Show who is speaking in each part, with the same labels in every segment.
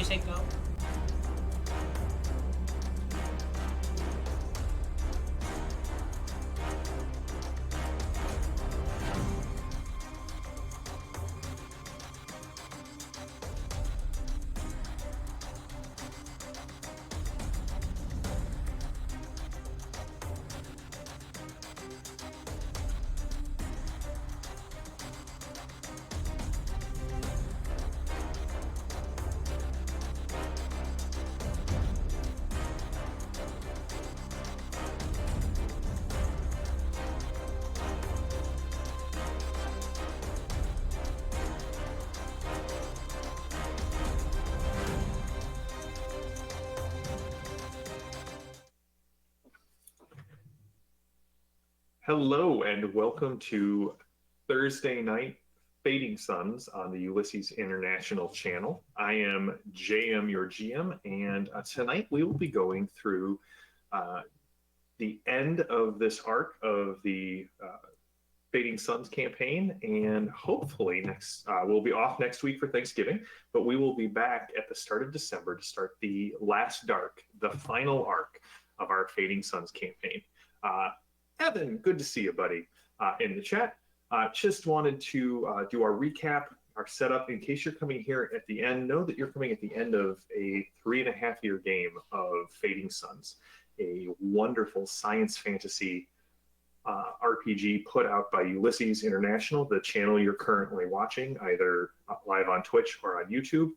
Speaker 1: music go?
Speaker 2: Hello and welcome to Thursday night Fading Suns on the Ulysses International channel. I am JM, your GM, and tonight we will be going through uh, the end of this arc of the Fading Suns campaign, and hopefully we'll be off next week for Thanksgiving, but we will be back at the start of December to start the last dark, the final arc of our Fading Suns campaign. Evan, good to see you, buddy, in the chat. Just wanted to do our recap, our setup. In case you're coming here at the end, know that you're coming at the end of a 3.5-year game of Fading Suns, a wonderful science fantasy RPG put out by Ulysses International, the channel you're currently watching, either live on Twitch or on YouTube.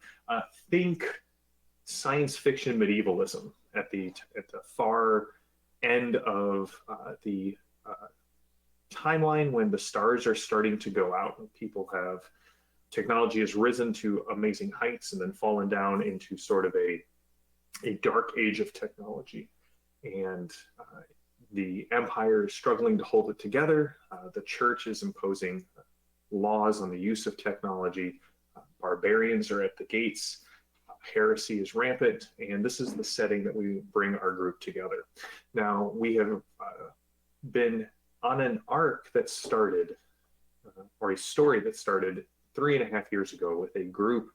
Speaker 2: Think science fiction medievalism at the far end of the timeline when the stars are starting to go out and technology has risen to amazing heights and then fallen down into sort of a dark age of technology. And the empire is struggling to hold it together. The church is imposing laws on the use of technology. Barbarians are at the gates. Heresy is rampant, and this is the setting that we bring our group together. Now, we have been on an arc that started, or a story that started 3.5 years ago with a group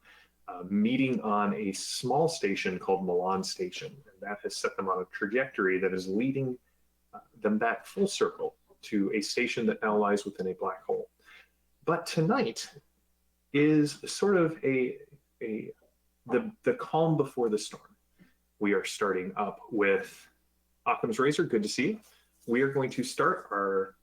Speaker 2: meeting on a small station called Milan Station. And that has set them on a trajectory that is leading them back full circle to a station that now lies within a black hole. But tonight is sort of the calm before the storm. We are starting up with Occam's Razor. Good to see you. We are going to start our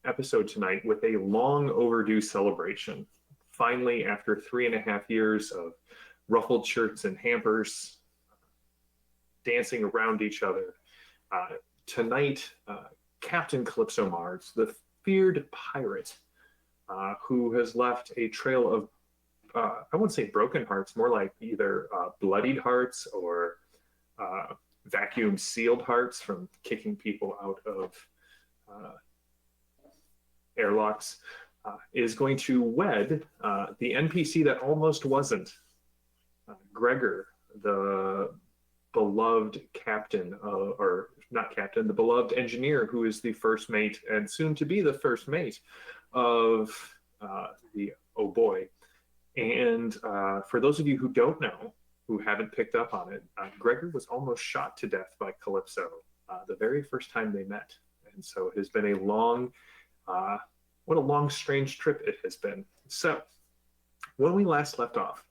Speaker 2: episode tonight with a long overdue celebration. Finally, after 3.5 years of ruffled shirts and hampers, dancing around each other, tonight, Captain Calypso Mars, the feared pirate, who has left a trail of I wouldn't say broken hearts, more like either bloodied hearts or vacuum sealed hearts from kicking people out of airlocks, is going to wed the NPC that almost wasn't, Gregor, the beloved captain, or not captain, the beloved engineer who is the first mate and soon to be the first mate of the Oh Boii. And for those of you who don't know, who haven't picked up on it, Gregor was almost shot to death by Calypso the very first time they met. And so it has been a long, what a long, strange trip it has been. So when we last left off,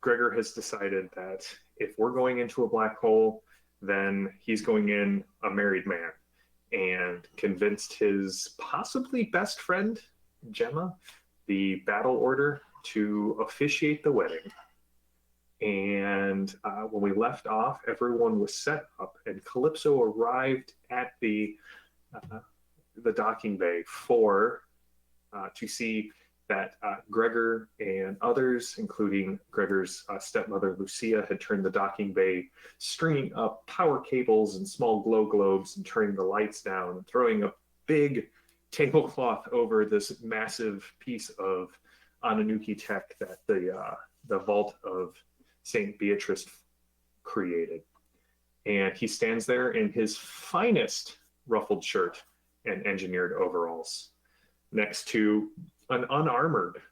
Speaker 2: Gregor has decided that if we're going into a black hole, then he's going in a married man, and convinced his possibly best friend, Gemma, the Battle Order, to officiate the wedding. And when we left off, everyone was set up, and Calypso arrived at the docking bay to see that Gregor and others, including Gregor's stepmother Lucia, had turned the docking bay, stringing up power cables and small glow globes and turning the lights down and throwing a big tablecloth over this massive piece of Anunnaki tech that the vault of St. Beatrice created. And he stands there in his finest ruffled shirt and engineered overalls, next to an unarmored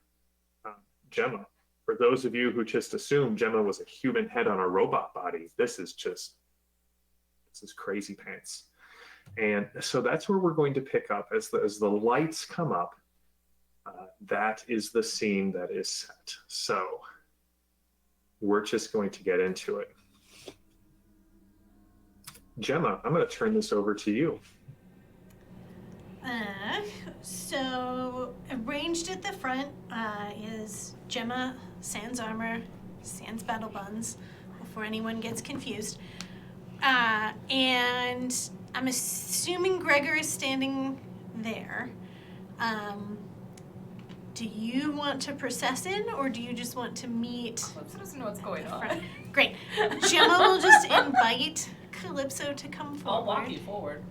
Speaker 2: Gemma, For those of you who just assumed Gemma was a human head on a robot body, this is crazy pants. And so that's where we're going to pick up as the lights come up. That is the scene that is set. So we're just going to get into it. Gemma, I'm going to turn this over to you.
Speaker 1: So arranged at the front is Gemma, sans armor, sans battle buns, before anyone gets confused. And I'm assuming Gregor is standing there. Do you want to process in, or do you just want to meet?
Speaker 3: Calypso doesn't know what's going on.
Speaker 1: Great. Gemma will just invite Calypso to come forward.
Speaker 4: I'll walk you forward.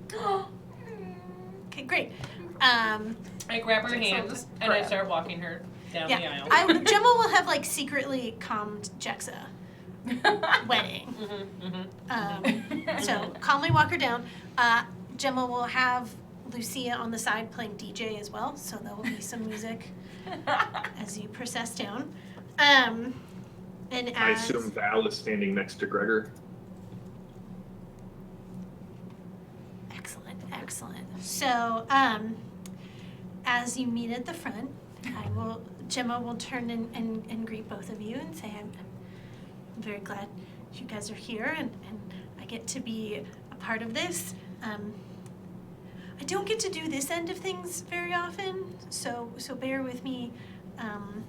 Speaker 1: Okay, great.
Speaker 4: I grab her hand and I start walking her down the aisle.
Speaker 1: Gemma will have like secretly calmed Jexa wedding. So calmly walk her down. Gemma will have Lucia on the side playing DJ as well, so there will be some music as you process down. And
Speaker 2: I assume Val is standing next to Gregor.
Speaker 1: Excellent. So, as you meet at the front, Gemma will turn and greet both of you and say, I'm very glad you guys are here and I get to be a part of this. I don't get to do this end of things very often, so bear with me. I'm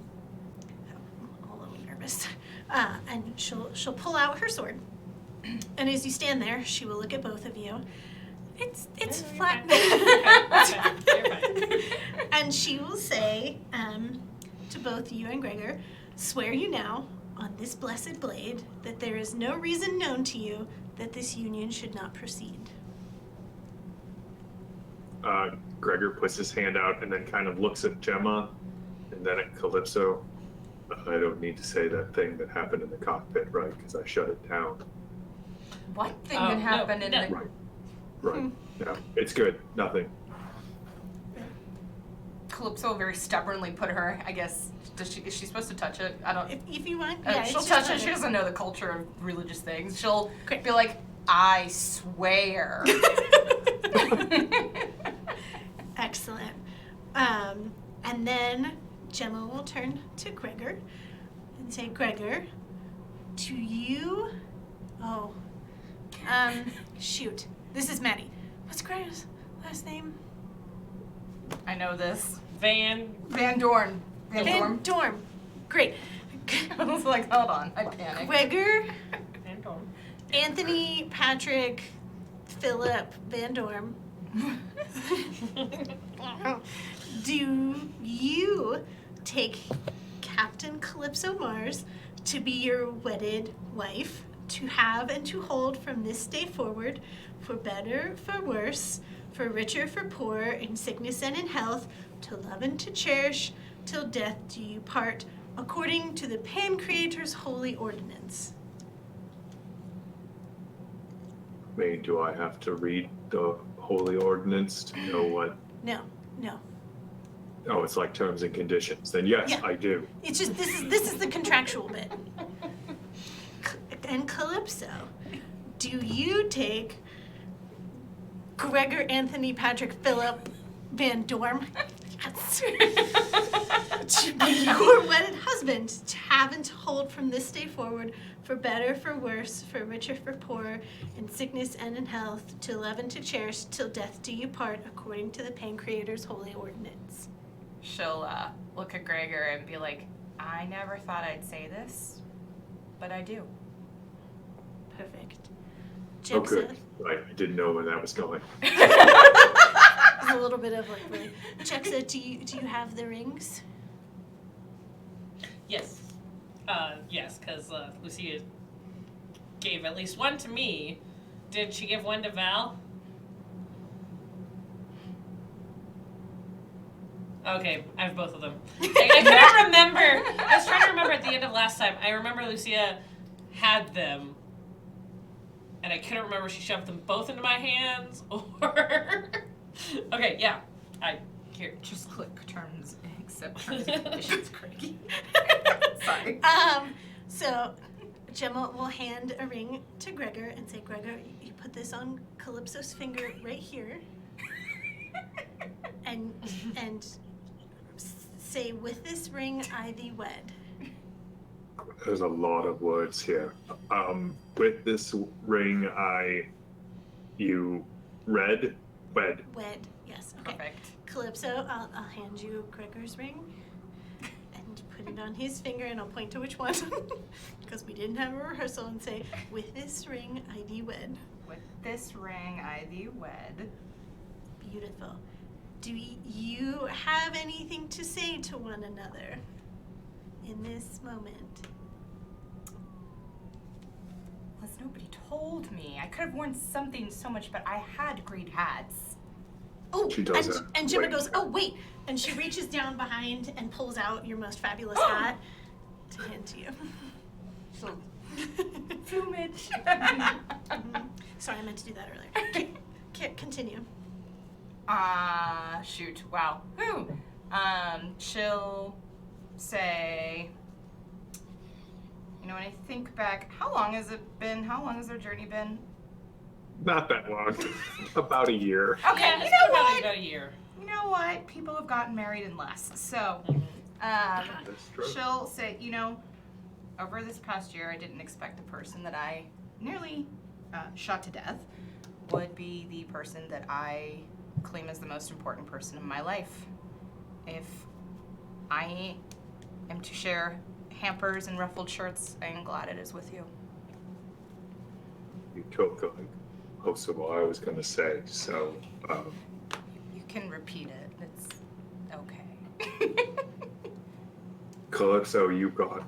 Speaker 1: a little nervous. And she'll pull out her sword. And as you stand there, she will look at both of you. It's flat. And she will say to both you and Gregor, swear you now on this blessed blade that there is no reason known to you that this union should not proceed.
Speaker 2: Gregor puts his hand out and then kind of looks at Gemma and then at Calypso. I don't need to say that thing that happened in the cockpit, right? Because I shut it down.
Speaker 3: What thing that happened in the...
Speaker 2: Right. No, it's good. Nothing.
Speaker 3: Calypso very stubbornly put her, I guess, is she supposed to touch it? I don't...
Speaker 1: If you want,
Speaker 3: she'll touch it. She doesn't know the culture of religious things. She'll be like, I swear.
Speaker 1: Excellent. And then Gemma will turn to Gregor and say, Gregor, do you... shoot. This is Maddie. What's Gregor's last name?
Speaker 3: I know this.
Speaker 4: Van
Speaker 3: Dorn.
Speaker 1: Van Dorn. Great.
Speaker 3: I was like, hold on. I panicked.
Speaker 1: Gregor,
Speaker 4: Van Dorn.
Speaker 1: Anthony, Patrick, Philip, Van Dorn. Do you take Captain Calypso Mars to be your wedded wife, to have and to hold from this day forward, for better, for worse, for richer, for poor, in sickness and in health, to love and to cherish, till death do you part, according to the Pan-Creator's holy ordinance?
Speaker 2: Do I have to read the holy ordinance to know what?
Speaker 1: No.
Speaker 2: Oh, it's like terms and conditions. Then yes,
Speaker 1: Yeah.
Speaker 2: I do.
Speaker 1: It's just, this is the contractual bit. And Calypso, do you take Gregor, Anthony, Patrick, Philip, Van Dorn to be your wedded husband, to have and to hold from this day forward, for better, for worse, for richer, for poorer, in sickness and in health, to love and to cherish, till death do you part, according to the Pan-Creator's holy ordinance?
Speaker 3: She'll look at Gregor and be like, I never thought I'd say this, but I do.
Speaker 1: Perfect.
Speaker 2: Oh, good. I didn't know where that was going.
Speaker 1: There's a little bit of like, really. Jexa, do you have the rings?
Speaker 4: Yes. Yes, because Lucia gave at least one to me. Did she give one to Val? Okay, I have both of them. I couldn't remember. I was trying to remember at the end of last time. I remember Lucia had them. And I couldn't remember if she shoved them both into my hands or... Okay, yeah. Here.
Speaker 3: Just click terms, accept terms and conditions, Craigie. Sorry.
Speaker 1: So Gemma will hand a ring to Gregor and say, Gregor, you put this on Calypso's finger right here, and say, with this ring I thee wed.
Speaker 2: There's a lot of words here. With this ring, you wed.
Speaker 1: Wed, yes. Okay.
Speaker 3: Perfect.
Speaker 1: Calypso, I'll hand you Gregor's ring and put it on his finger, and I'll point to which one because we didn't have a rehearsal, and say, with this ring I thee wed.
Speaker 3: With this ring, I thee wed.
Speaker 1: Beautiful. Do you have anything to say to one another in this moment?
Speaker 3: Unless nobody told me. I could have worn something so much, but I had great hats.
Speaker 1: Oh,
Speaker 2: She does
Speaker 1: and Gemma
Speaker 2: wait.
Speaker 1: goes, oh, wait. And she reaches down behind and pulls out your most fabulous hat to hand to you.
Speaker 3: So, plumage.
Speaker 1: Sorry, I meant to do that earlier. Continue.
Speaker 3: Shoot. Wow. Whew. She'll say, when I think back, how long has it been? How long has our journey been?
Speaker 2: Not that long. About a year.
Speaker 3: Okay,
Speaker 4: Yeah,
Speaker 3: you
Speaker 4: it's
Speaker 3: know
Speaker 4: been probably
Speaker 3: what?
Speaker 4: about a year.
Speaker 3: You know what? People have gotten married in less. So,
Speaker 2: That's true.
Speaker 3: she'll say, over this past year, I didn't expect the person that I nearly shot to death would be the person that I claim as the most important person in my life. If I am to share hampers and ruffled shirts, I am glad it is with you.
Speaker 2: You took most of what I was going to say, so
Speaker 3: You can repeat it. It's okay.
Speaker 2: Calypso, you got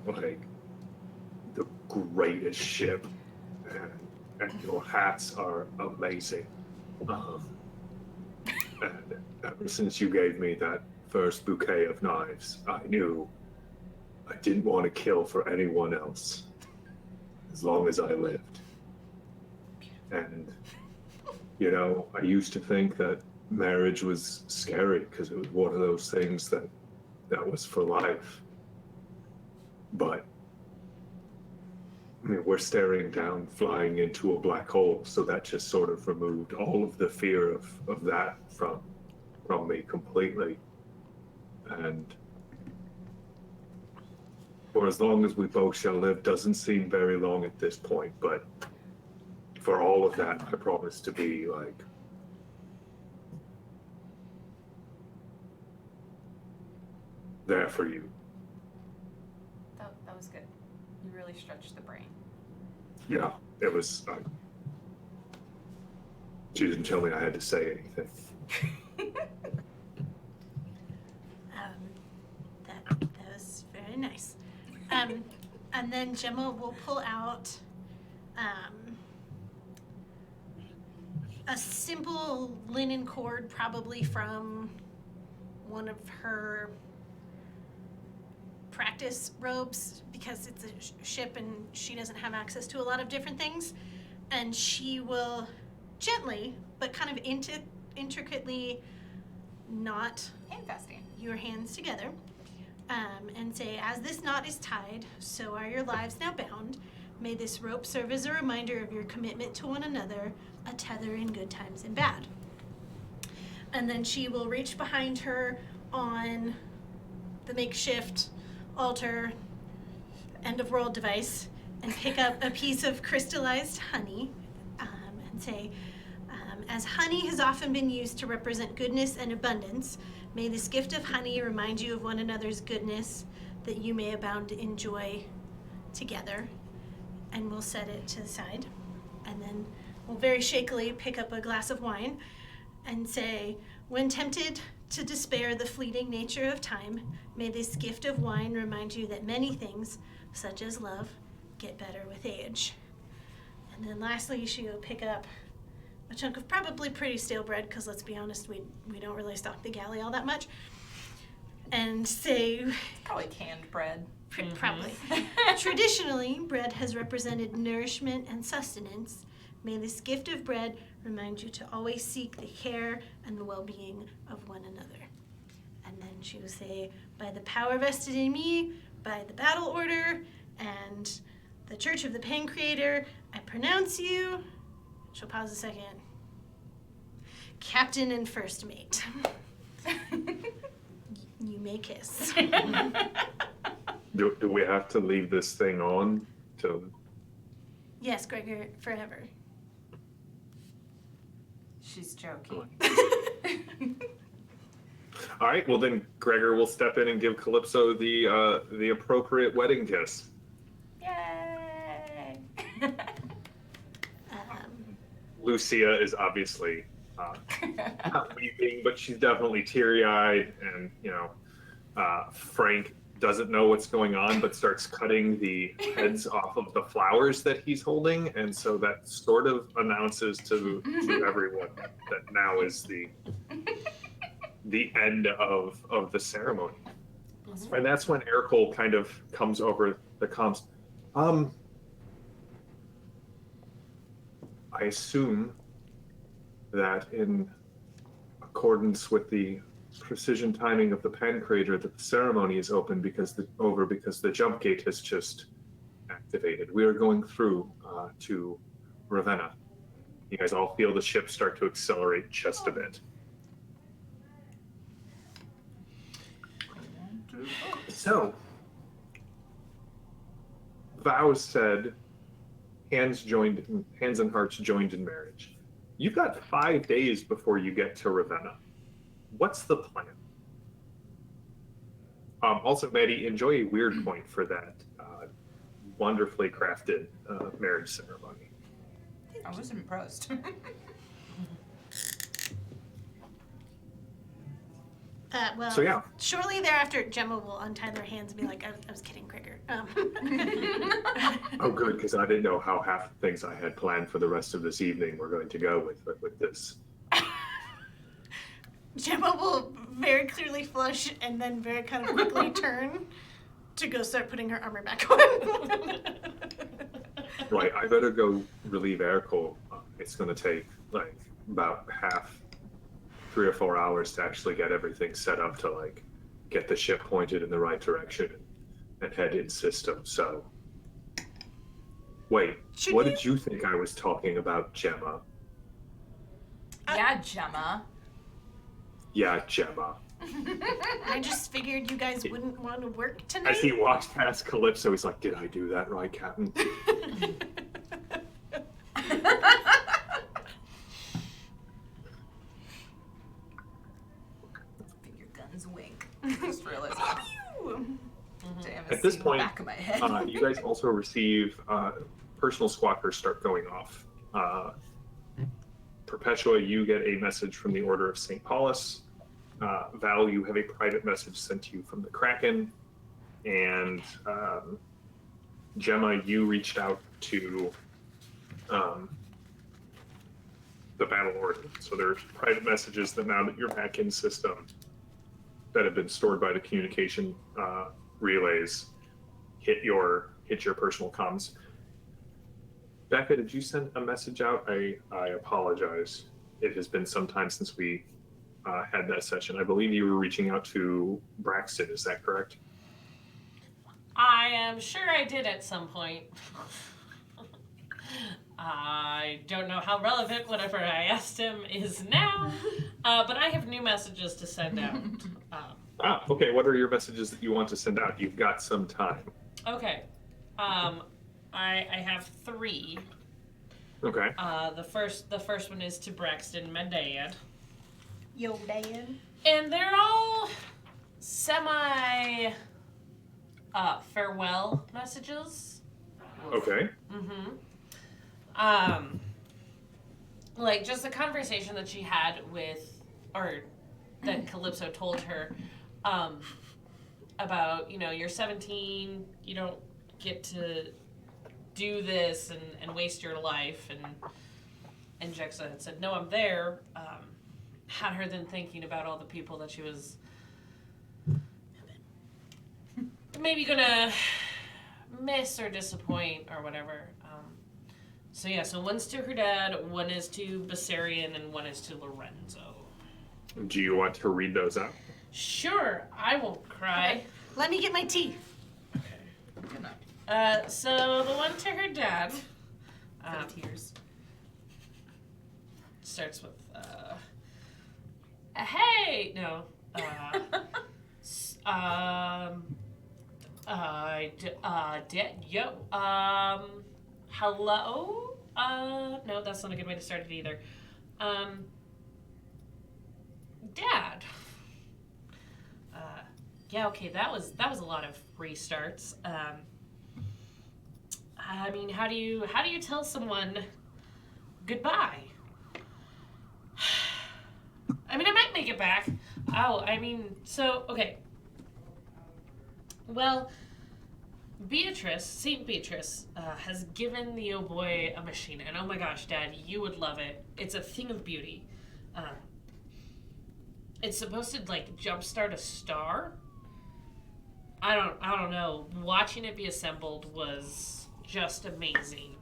Speaker 2: the greatest ship, and your hats are amazing. And ever since you gave me that first bouquet of knives, I knew I didn't want to kill for anyone else as long as I lived. And I used to think that marriage was scary because it was one of those things that was for life. But we're staring down, flying into a black hole, so that just sort of removed all of the fear of that from me completely. And for as long as we both shall live doesn't seem very long at this point, but for all of that, I promise to be there for you.
Speaker 3: That was good. You really stretched the brain.
Speaker 2: Yeah, it was. She didn't tell me I had to say anything.
Speaker 1: That was very nice. And then Gemma will pull out a simple linen cord, probably from one of her practice robes, because it's a ship and she doesn't have access to a lot of different things. And she will gently, but kind of intricately knot
Speaker 3: Investing.
Speaker 1: your hands together, and say, as this knot is tied, so are your lives now bound. May this rope serve as a reminder of your commitment to one another, a tether in good times and bad. And then she will reach behind her on the makeshift altar, end of world device, and pick up a piece of crystallized honey, and say, as honey has often been used to represent goodness and abundance, may this gift of honey remind you of one another's goodness, that you may abound in joy together. And we'll set it to the side. And then we'll very shakily pick up a glass of wine and say, when tempted to despair the fleeting nature of time, may this gift of wine remind you that many things, such as love, get better with age. And then lastly, she'll pick up a chunk of probably pretty stale bread, because let's be honest, we don't really stock the galley all that much, and say,
Speaker 3: Probably canned bread.
Speaker 1: probably. Traditionally, bread has represented nourishment and sustenance. May this gift of bread remind you to always seek the care and the well-being of one another. and you say, by the power vested in me, by the battle order, and the Church of the Pen Creator, I pronounce you, she'll pause a second, Captain and First Mate. You may kiss.
Speaker 2: Do we have to leave this thing on to?
Speaker 1: Yes, Gregor, forever.
Speaker 3: She's joking.
Speaker 2: All right. Well, then Gregor will step in and give Calypso the appropriate wedding kiss.
Speaker 3: Yay!
Speaker 2: Lucia is obviously not weeping, but she's definitely teary-eyed, and Frank doesn't know what's going on, but starts cutting the heads off of the flowers that he's holding, and so that sort of announces to everyone that now is the end of the ceremony. And that's when Ercole kind of comes over the comms. I assume that in accordance with the precision timing of the Pen Creator, that the ceremony is open because the jump gate has just activated. We are going through to Ravenna. You guys all feel the ship start to accelerate just a bit. So, vows said, hands and hearts joined in marriage. You've got 5 days before you get to Ravenna. What's the plan? Also, Maddie, enjoy a weird point for that wonderfully crafted marriage ceremony.
Speaker 3: I was impressed.
Speaker 1: Well,
Speaker 2: So yeah.
Speaker 1: shortly thereafter, Gemma will untie their hands and be like, I was kidding, Gregor.
Speaker 2: Oh, good, because I didn't know how half the things I had planned for the rest of this evening were going to go with this.
Speaker 1: Gemma will very clearly flush and then very kind of quickly turn to go start putting her armor back on.
Speaker 2: Right, I better go relieve Ercole. It's going to take like about 3 or 4 hours to actually get everything set up to like get the ship pointed in the right direction and head in system. So, wait, what did you think I was talking about, Gemma?
Speaker 3: Yeah, Gemma.
Speaker 2: Yeah, Gemma.
Speaker 1: I just figured you guys wouldn't want to work tonight.
Speaker 2: As he walks past Calypso, he's like, "Did I do that right, Captain?"
Speaker 3: Finger guns wink. Just realized. Damn,
Speaker 2: At this point,
Speaker 3: back of my head.
Speaker 2: you guys also receive personal squawkers start going off. Perpetua, you get a message from the Order of St. Paulus. Val, you have a private message sent to you from the Kraken. And Gemma, you reached out to the Battle Order. So there's private messages that now that you're back in system that have been stored by the communication relays hit your personal comms. Becca, did you send a message out? I apologize. It has been some time since we had that session. I believe you were reaching out to Braxton. Is that correct?
Speaker 4: I am sure I did at some point. I don't know how relevant whatever I asked him is now, but I have new messages to send out.
Speaker 2: Okay. What are your messages that you want to send out? You've got some time.
Speaker 4: Okay. I have 3.
Speaker 2: Okay.
Speaker 4: The first one is to Braxton, my dad.
Speaker 1: Yo, Dad.
Speaker 4: And they're all semi farewell messages.
Speaker 2: Okay.
Speaker 4: Like just the conversation that she had with, or that Calypso told her, about, you're 17, you don't get to do this and waste your life, and Jexa had said, no, I'm there, had her then thinking about all the people that she was maybe gonna miss or disappoint or whatever. So one's to her dad, one is to Bessarion, and one is to Lorenzo.
Speaker 2: Do you want to read those out?
Speaker 4: Sure, I won't cry.
Speaker 1: Okay, let me get my tea.
Speaker 3: Good enough.
Speaker 4: So the one to her dad
Speaker 3: For the tears.
Speaker 4: starts with, hey! No. Hello? No, that's not a good way to start it either. Dad. Yeah, okay, that was a lot of restarts. I mean, how do you tell someone goodbye? I mean, I might make it back. Oh, I mean, so okay. Well, St. Beatrice, has given the Oh Boii a machine, and oh my gosh, Dad, you would love it. It's a thing of beauty. It's supposed to like jumpstart a star. I don't know. Watching it be assembled was just amazing.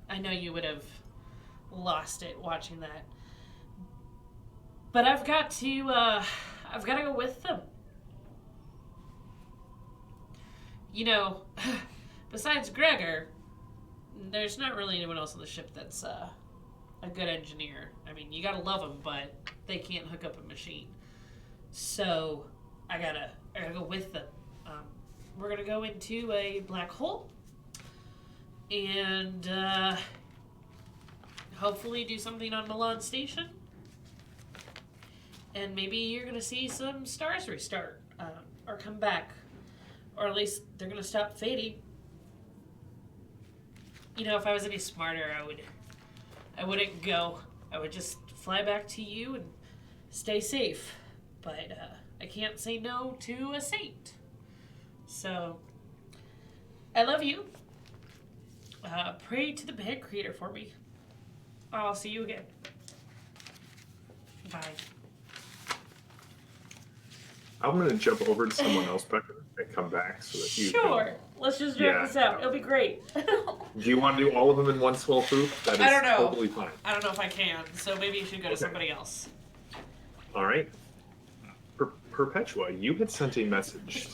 Speaker 4: I know you would have lost it watching that, but I've got to go with them. You know, besides Gregor, there's not really anyone else on the ship that's a good engineer. I mean, you gotta love them, but they can't hook up a machine. So I gotta go with them. We're gonna go into a black hole and hopefully do something on Milan Station. And maybe you're gonna see some stars restart or come back. Or at least they're gonna stop fading. You know, if I was any smarter, I wouldn't go. I would just fly back to you and stay safe. But I can't say no to a saint. So, I love you. Pray to the band creator for me. I'll see you again. Bye.
Speaker 2: I'm going to jump over to someone else, Becca, and come back so that you
Speaker 4: Sure. Let's just drag
Speaker 2: Yeah.
Speaker 4: this out. It'll be great.
Speaker 2: can... Do you want to do all of them in one swell swoop? That is
Speaker 4: I don't know.
Speaker 2: totally fine.
Speaker 4: I don't know if I can, so maybe you should go to
Speaker 2: Okay.
Speaker 4: somebody else.
Speaker 2: All right. Perpetua, you had sent a message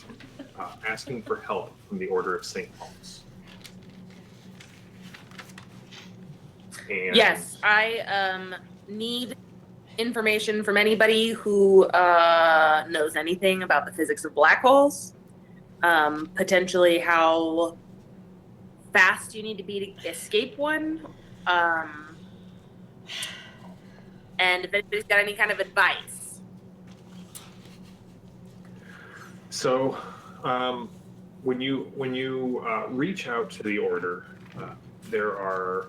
Speaker 2: asking for help from the Order of St. Paul's. And
Speaker 5: Yes, I need information from anybody who knows anything about the physics of black holes. Potentially how fast you need to be to escape one. And if anybody's got any kind of advice.
Speaker 2: So, when you reach out to the Order, there are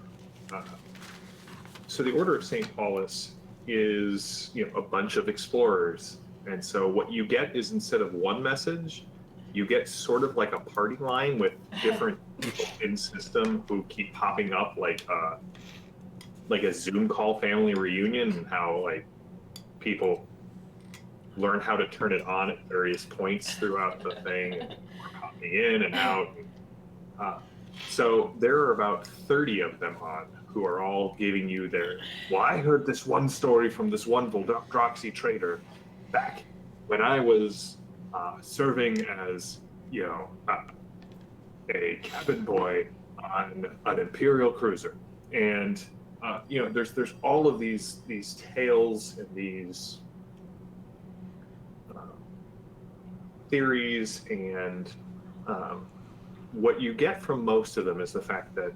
Speaker 2: so the Order of St. Paulus is a bunch of explorers, and so what you get is instead of one message, you get sort of like a party line with different people in system who keep popping up like a Zoom call family reunion, and how like people learn how to turn it on at various points throughout the thing, and are popping in and out. So there are about 30 of them on, who are all giving you their, well, I heard this one story from this one Voldroxy trader back when I was serving as, a cabin boy on an Imperial cruiser. And, there's all of these tales and these theories, and what you get from most of them is the fact that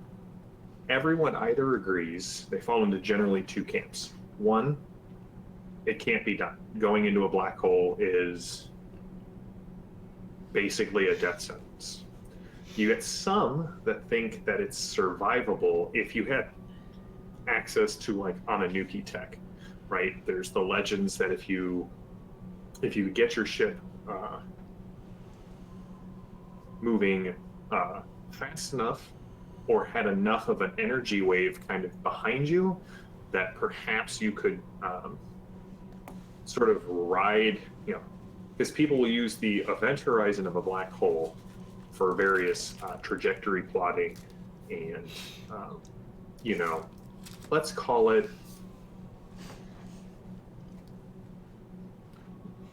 Speaker 2: everyone either agrees, they fall into generally two camps. One, it can't be done. Going into a black hole is basically a death sentence. You get some that think that it's survivable if you had access to like Ananuki tech, right? There's the legends that if you get your ship moving fast enough, or had enough of an energy wave kind of behind you, that perhaps you could sort of ride, because people will use the event horizon of a black hole for various trajectory plotting and, let's call it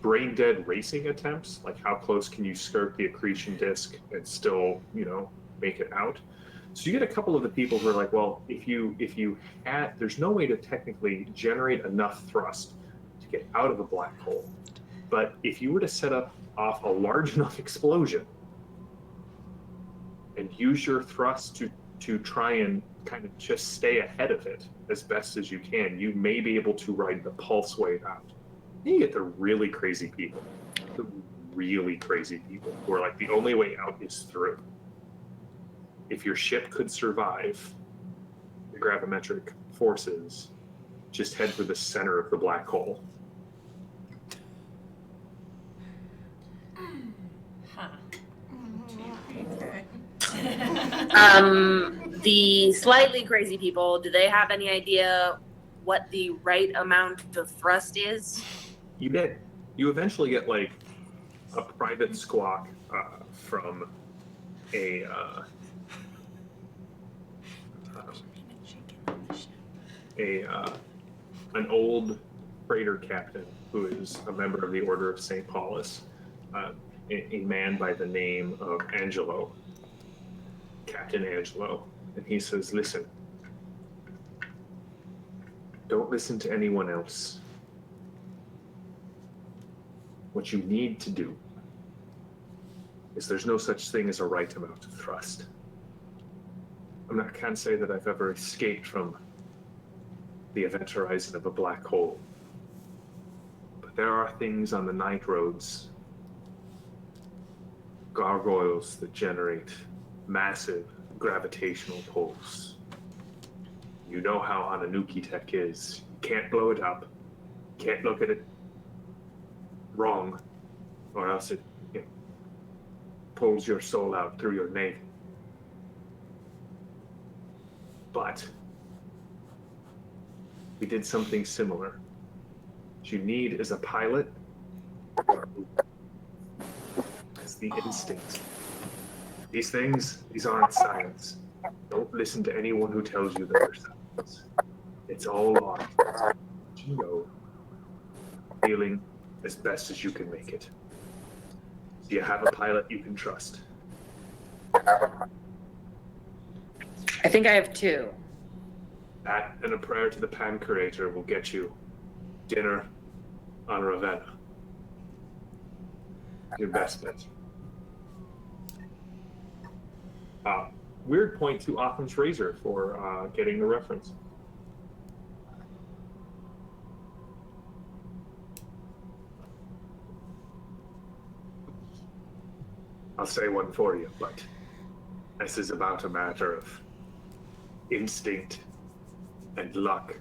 Speaker 2: brain dead racing attempts, like how close can you skirt the accretion disk and still, make it out. So you get a couple of the people who are like, well, if you had, there's no way to technically generate enough thrust to get out of a black hole. But if you were to set up off a large enough explosion and use your thrust to try and kind of just stay ahead of it as best as you can, you may be able to ride the pulse wave out. You get the really crazy people who are like, the only way out is through. If your ship could survive the gravimetric forces, just head for the center of the black hole.
Speaker 4: Huh.
Speaker 5: The slightly crazy people, do they have any idea what the right amount of thrust is?
Speaker 2: You eventually get like a private squawk from an old freighter captain who is a member of the Order of St. Paulus, a man by the name of Angelo, Captain Angelo, and he says, listen, don't listen to anyone else. What you need to do is there's no such thing as a right amount of thrust. I can't say that I've ever escaped from the event horizon of a black hole, but there are things on the night roads, gargoyles that generate massive gravitational pulls. You know how Ananuki tech is. You can't blow it up, can't look at it wrong, or else it pulls your soul out through your navel. But we did something similar. What you need is a pilot. It's the instinct. These things, these aren't science. Don't listen to anyone who tells you that they're science. It's all art. You know, feeling as best as you can make it. Do you have a pilot you can trust?
Speaker 5: I think I have two.
Speaker 2: That and a prayer to the Pan Curator will get you dinner on Ravenna. Your best bet. Weird point to Occam's razor for getting the reference. I'll say one for you, but this is about a matter of instinct and luck.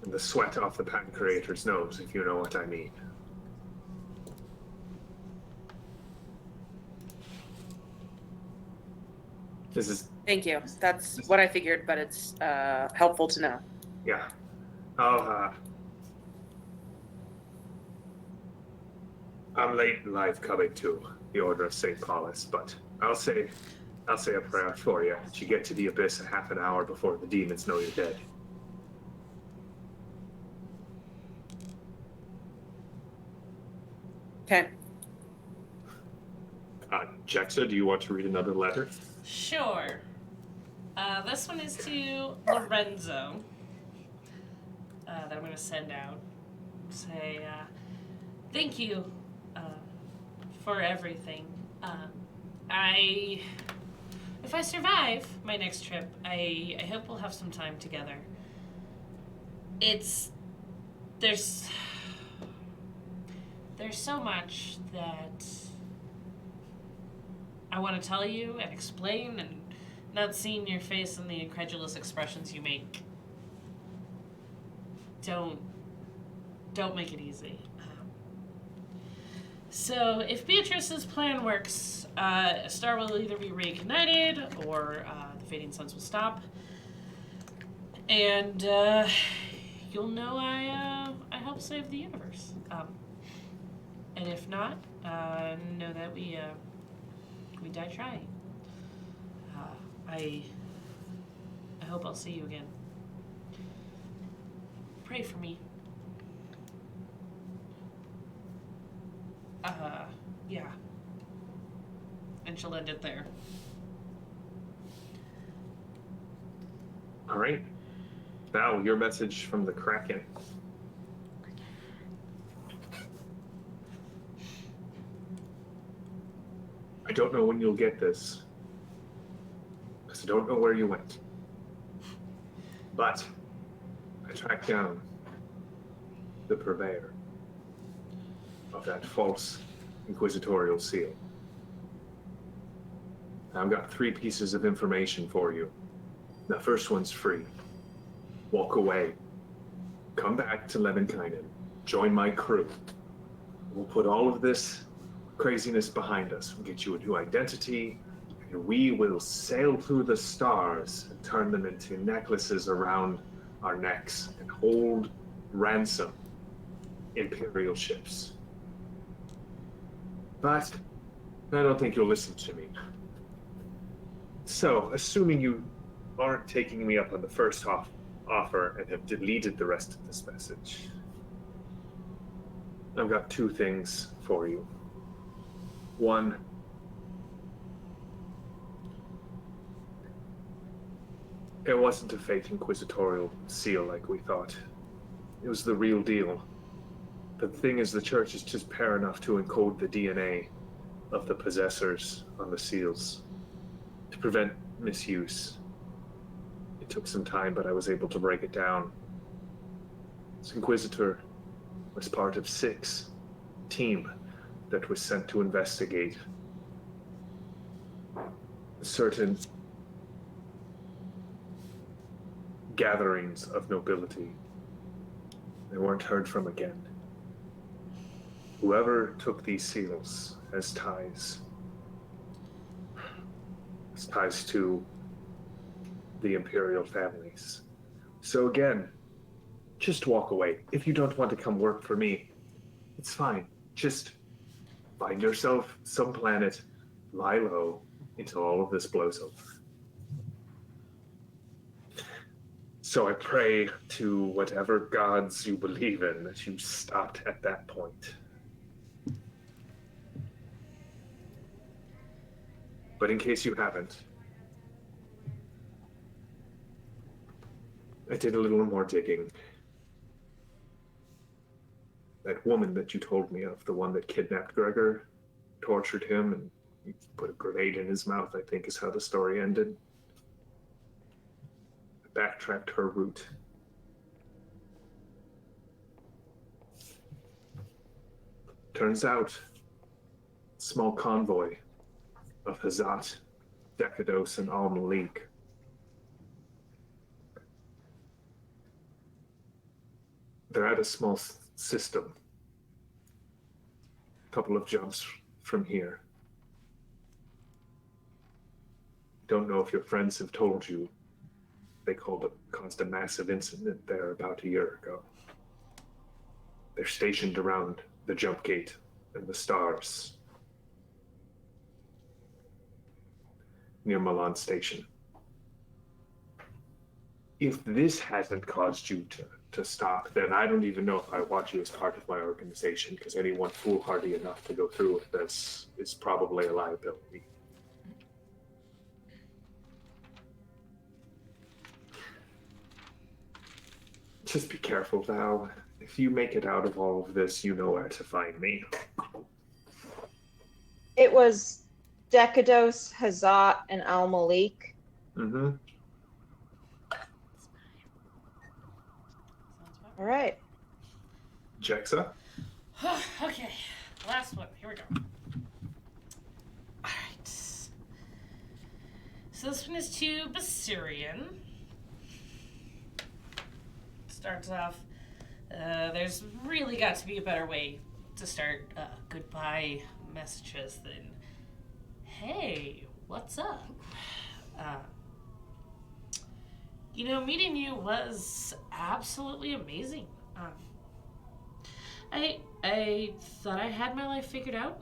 Speaker 2: And the sweat off the Pan Curator's nose, if you know what I mean. This is...
Speaker 5: Thank you. That's what I figured, but it's helpful to know.
Speaker 2: Yeah. I'm late in life coming to the Order of St. Paulus, but I'll say a prayer for you that you get to the abyss a half an hour before the demons know you're dead.
Speaker 5: Okay.
Speaker 2: Jexa, do you want to read another letter?
Speaker 4: Sure. This one is to Lorenzo. That I'm going to send out. Say, thank you for everything. If I survive my next trip, I hope we'll have some time together. There's so much that I want to tell you and explain, and not seeing your face and the incredulous expressions you make don't make it easy. So if Beatrice's plan works, Star will either be reignited or the fading suns will stop, and you'll know I helped save the universe. And if not, know that we died trying. I hope I'll see you again. pray for me. Yeah. And she'll end it there.
Speaker 2: All right. Now, your message from the Kraken. I don't know when you'll get this, because I don't know where you went. But I tracked down the purveyor of that false inquisitorial seal. I've got 3 pieces of information for you. The first one's free. Walk away. Come back to Lemminkainen. Join my crew. We'll put all of this craziness behind us. We'll get you a new identity, and we will sail through the stars and turn them into necklaces around our necks and hold ransom Imperial ships. But I don't think you'll listen to me. So, assuming you aren't taking me up on the first offer and have deleted the rest of this message, I've got 2 things for you. One, it wasn't a fake inquisitorial seal like we thought. It was the real deal. The thing is, the church is just pair enough to encode the DNA of the possessors on the seals to prevent misuse. It took some time, but I was able to break it down. This Inquisitor was part of 6 team that was sent to investigate certain gatherings of nobility. They weren't heard from again. Whoever took these seals has ties to the Imperial families. So again, just walk away. If you don't want to come work for me, it's fine. Just find yourself some planet, lie low until all of this blows over. So I pray to whatever gods you believe in that you stopped at that point. But in case you haven't, I did a little more digging. That woman that you told me of, the one that kidnapped Gregor, tortured him, and he put a grenade in his mouth, I think is how the story ended. I backtracked her route. Turns out, small convoy of Hazat, Decados, and Al-Malik they're at a small system, a couple of jumps from here. Don't know if your friends have told you, they caused a massive incident there about a year ago. They're stationed around the jump gate and the stars near Milan Station. If this hasn't caused you to stop, then I don't even know if I want you as part of my organization, because anyone foolhardy enough to go through with this is probably a liability. Just be careful, Val. If you make it out of all of this, you know where to find me.
Speaker 6: It was Decados, Hazat, and Al Malik.
Speaker 2: Mm-hmm.
Speaker 6: All right.
Speaker 2: Jexa?
Speaker 4: Okay, last one. Here we go. Alright. So this one is to Basirian. Starts off, there's really got to be a better way to start goodbye messages than, hey, what's up? Meeting you was absolutely amazing. I thought I had my life figured out,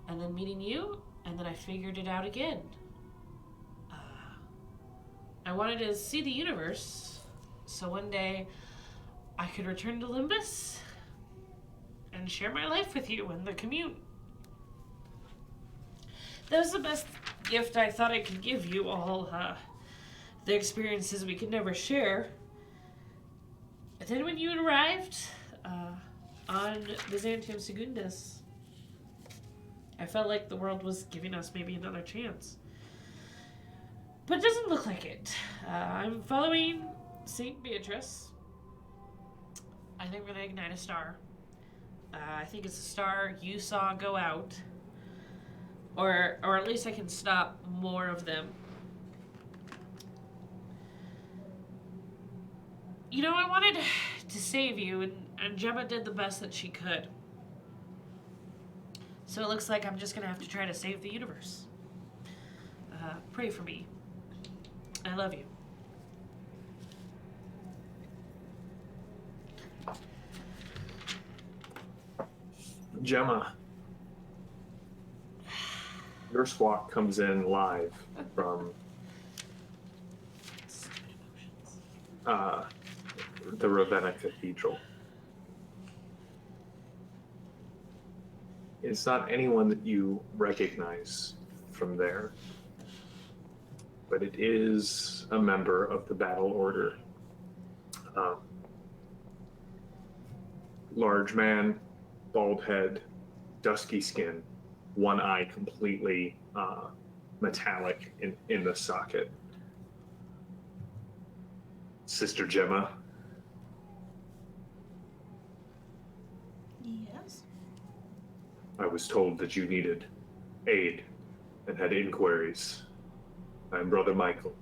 Speaker 4: and then meeting you, and then I figured it out again. I wanted to see the universe, so one day I could return to Limbus and share my life with you in the commune. That was the best gift I thought I could give you all. The experiences we could never share. But then when you arrived on Byzantium Secundus, I felt like the world was giving us maybe another chance. But it doesn't look like it. I'm following St. Beatrice. I think we're going to ignite a star. I think it's a star you saw go out. Or at least I can stop more of them. You know, I wanted to save you, and Gemma did the best that she could. So it looks like I'm just gonna have to try to save the universe. Pray for me. I love you.
Speaker 2: Gemma, your squawk comes in live from the Ravenna Cathedral. It's not anyone that you recognize from there, but it is a member of the Battle Order. Large man, bald head, dusky skin, one eye completely metallic in the socket. Sister Gemma.
Speaker 1: Yes.
Speaker 2: I was told that you needed aid and had inquiries. I'm Brother Michael.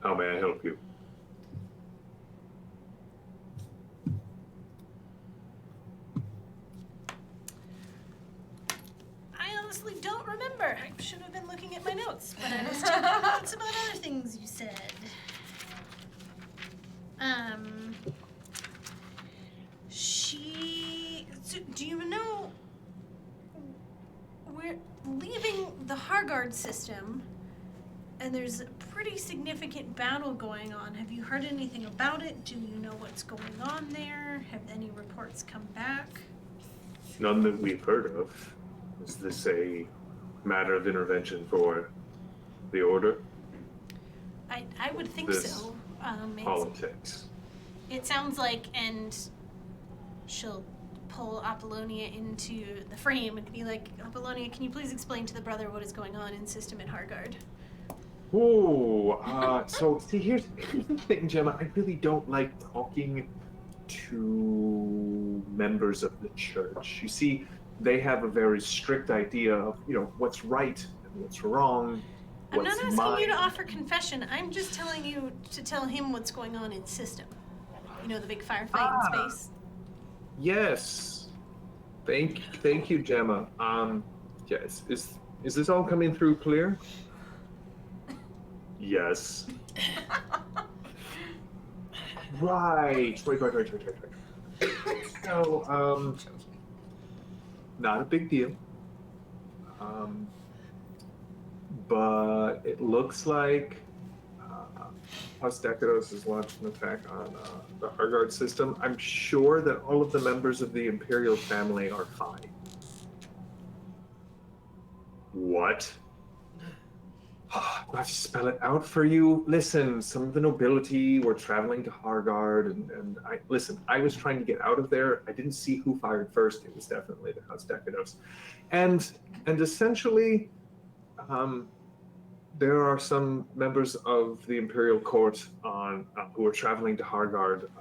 Speaker 2: How may I help you?
Speaker 1: I honestly don't remember. I should have been looking at my notes, but I was taking notes about other things you said. So do you know, we're leaving the Hargard system, and there's a pretty significant battle going on. Have you heard anything about it? Do you know what's going on there? Have any reports come back?
Speaker 2: None that we've heard of. Is this a matter of intervention for the Order?
Speaker 1: I would think
Speaker 2: This
Speaker 1: so.
Speaker 2: Politics.
Speaker 1: It sounds like, and she'll pull Apollonia into the frame and be like, Apollonia, can you please explain to the brother what is going on in system at Hargard?
Speaker 2: So see, here's the thing, Gemma. I really don't like talking to members of the church. You see, they have a very strict idea of, what's right and what's wrong.
Speaker 1: I'm not asking
Speaker 2: mine.
Speaker 1: you to offer confession. I'm just telling you to tell him what's going on in system. You know, the big firefight in space.
Speaker 2: Yes. Thank you, Gemma. Yes. Is this all coming through clear? Yes. Right. So, not a big deal. But it looks like Decados has launched an attack on the Hargard system. I'm sure that all of the members of the Imperial family are fine. What? Do I have to spell it out for you? Listen, some of the nobility were traveling to Hargard, and I was trying to get out of there. I didn't see who fired first. It was definitely the House Decados. And essentially, there are some members of the Imperial Court who are traveling to Hargard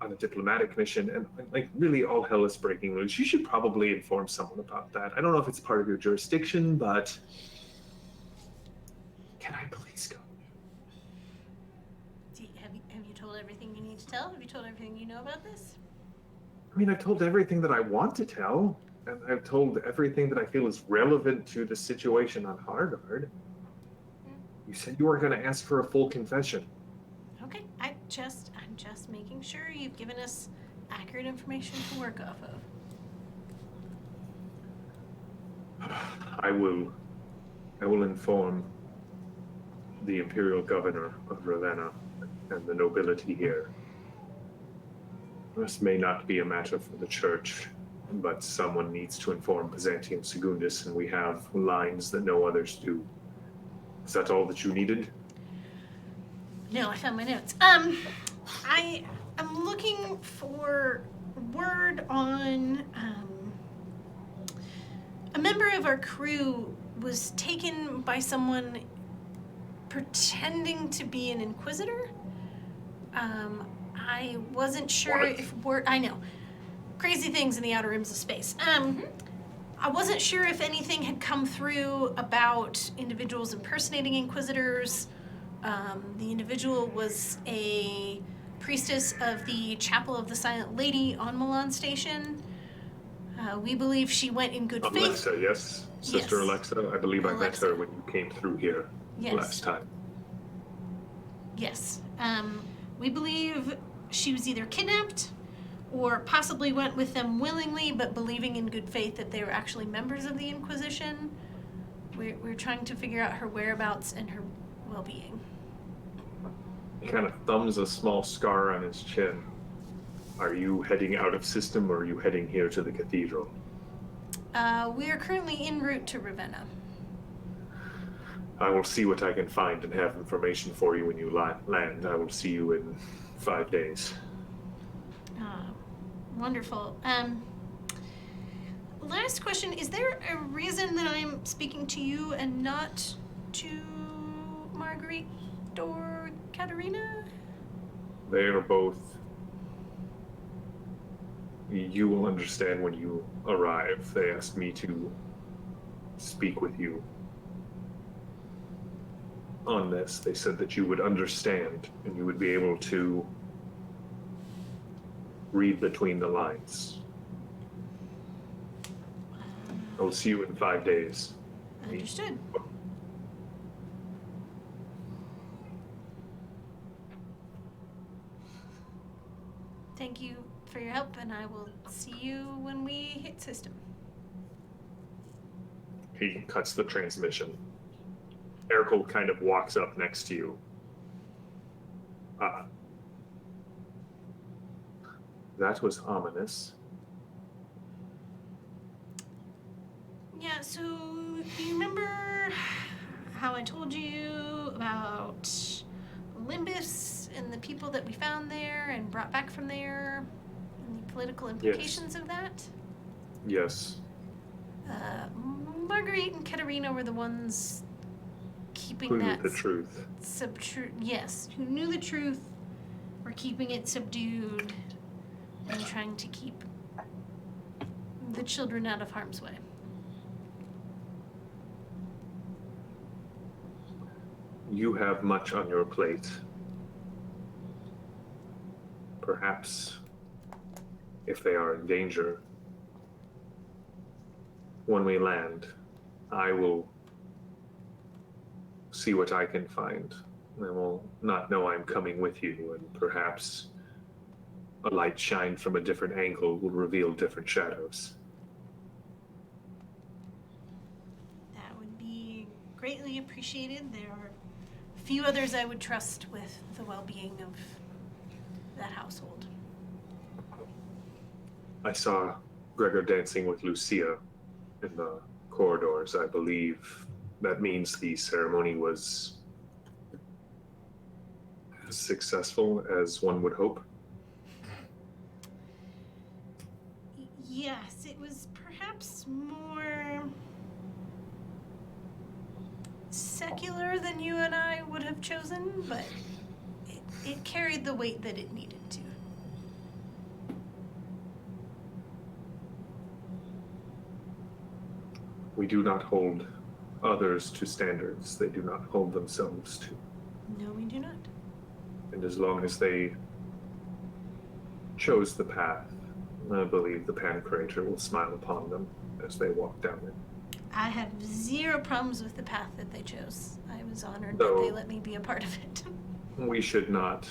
Speaker 2: on a diplomatic mission, and really all hell is breaking loose. You should probably inform someone about that. I don't know if it's part of your jurisdiction, but can I please go?
Speaker 1: Have you told everything you need to tell? Have you told everything you know about this?
Speaker 2: I mean, I've told everything that I want to tell, and I've told everything that I feel is relevant to the situation on Hargard. You said you were going to ask for a full confession.
Speaker 1: Okay, I'm just making sure you've given us accurate information to work off of.
Speaker 2: I will inform the Imperial Governor of Ravenna and the nobility here This may not be a matter for the church, but someone needs to inform Byzantium Secundus, and we have lines that no others do. Is that all that you needed?
Speaker 1: No, I found my notes. I am looking for word on a member of our crew was taken by someone pretending to be an inquisitor. I wasn't sure
Speaker 2: What?
Speaker 1: if word. I know, crazy things in the outer rims of space. I wasn't sure if anything had come through about individuals impersonating inquisitors. The individual was a priestess of the Chapel of the Silent Lady on Milan Station. We believe she went in good faith.
Speaker 2: Alexa, yes? Sister
Speaker 1: Yes.
Speaker 2: Alexa? I believe I met
Speaker 1: Alexa.
Speaker 2: her when you came through here
Speaker 1: Yes.
Speaker 2: last time.
Speaker 1: Yes. We believe she was either kidnapped or possibly went with them willingly, but believing in good faith that they were actually members of the Inquisition. We're trying to figure out her whereabouts and her well-being.
Speaker 2: He kind of thumbs a small scar on his chin. Are you heading out of system, or are you heading here to the cathedral?
Speaker 1: We are currently en route to Ravenna.
Speaker 2: I will see what I can find and have information for you when you land. I will see you in 5 days.
Speaker 1: Wonderful. Last question, is there a reason that I'm speaking to you and not to Marguerite or Katerina?
Speaker 2: They are both. You will understand when you arrive. They asked me to speak with you on this. They said that you would understand and you would be able to read between the lines. I will see you in 5 days.
Speaker 1: Understood. Thank you for your help, and I will see you when we hit system.
Speaker 2: He cuts the transmission. Erical kind of walks up next to you. That was ominous.
Speaker 1: Yeah, so you remember how I told you about Olympus and the people that we found there and brought back from there and the political implications of that?
Speaker 2: Yes.
Speaker 1: Marguerite and Katerina were the ones keeping
Speaker 2: Who knew
Speaker 1: that
Speaker 2: the truth?
Speaker 1: Yes, who knew the truth, were keeping it subdued and trying to keep the children out of harm's way.
Speaker 2: You have much on your plate. Perhaps, if they are in danger, when we land, I will see what I can find. They will not know I'm coming with you, and perhaps a light shined from a different angle will reveal different shadows.
Speaker 1: That would be greatly appreciated. There are few others I would trust with the well-being of that household.
Speaker 2: I saw Gregor dancing with Lucia in the corridors. I believe that means the ceremony was as successful as one would hope.
Speaker 1: Yes, it was perhaps more secular than you and I would have chosen, but it carried the weight that it needed to.
Speaker 2: We do not hold others to standards they do not hold themselves to.
Speaker 1: No, we do not.
Speaker 2: And as long as they chose the path, I believe the Pancrator will smile upon them as they walk down it.
Speaker 1: I have zero problems with the path that they chose. I was honored
Speaker 2: No.
Speaker 1: that they let me be a part of it.
Speaker 2: We should not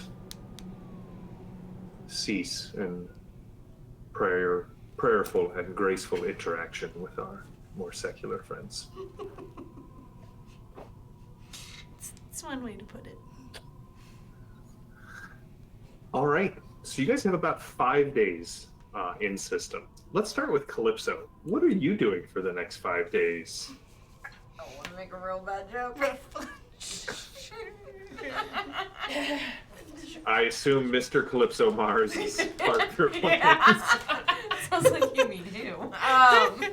Speaker 2: cease in prayerful and graceful interaction with our more secular friends.
Speaker 1: It's one way to put it.
Speaker 2: All right. So you guys have about 5 days in system. Let's start with Calypso. What are you doing for the next 5 days?
Speaker 3: I want to make a real bad joke.
Speaker 2: I assume Mr. Calypso Mars is part of your plan.
Speaker 3: Yeah. Sounds like you mean who. I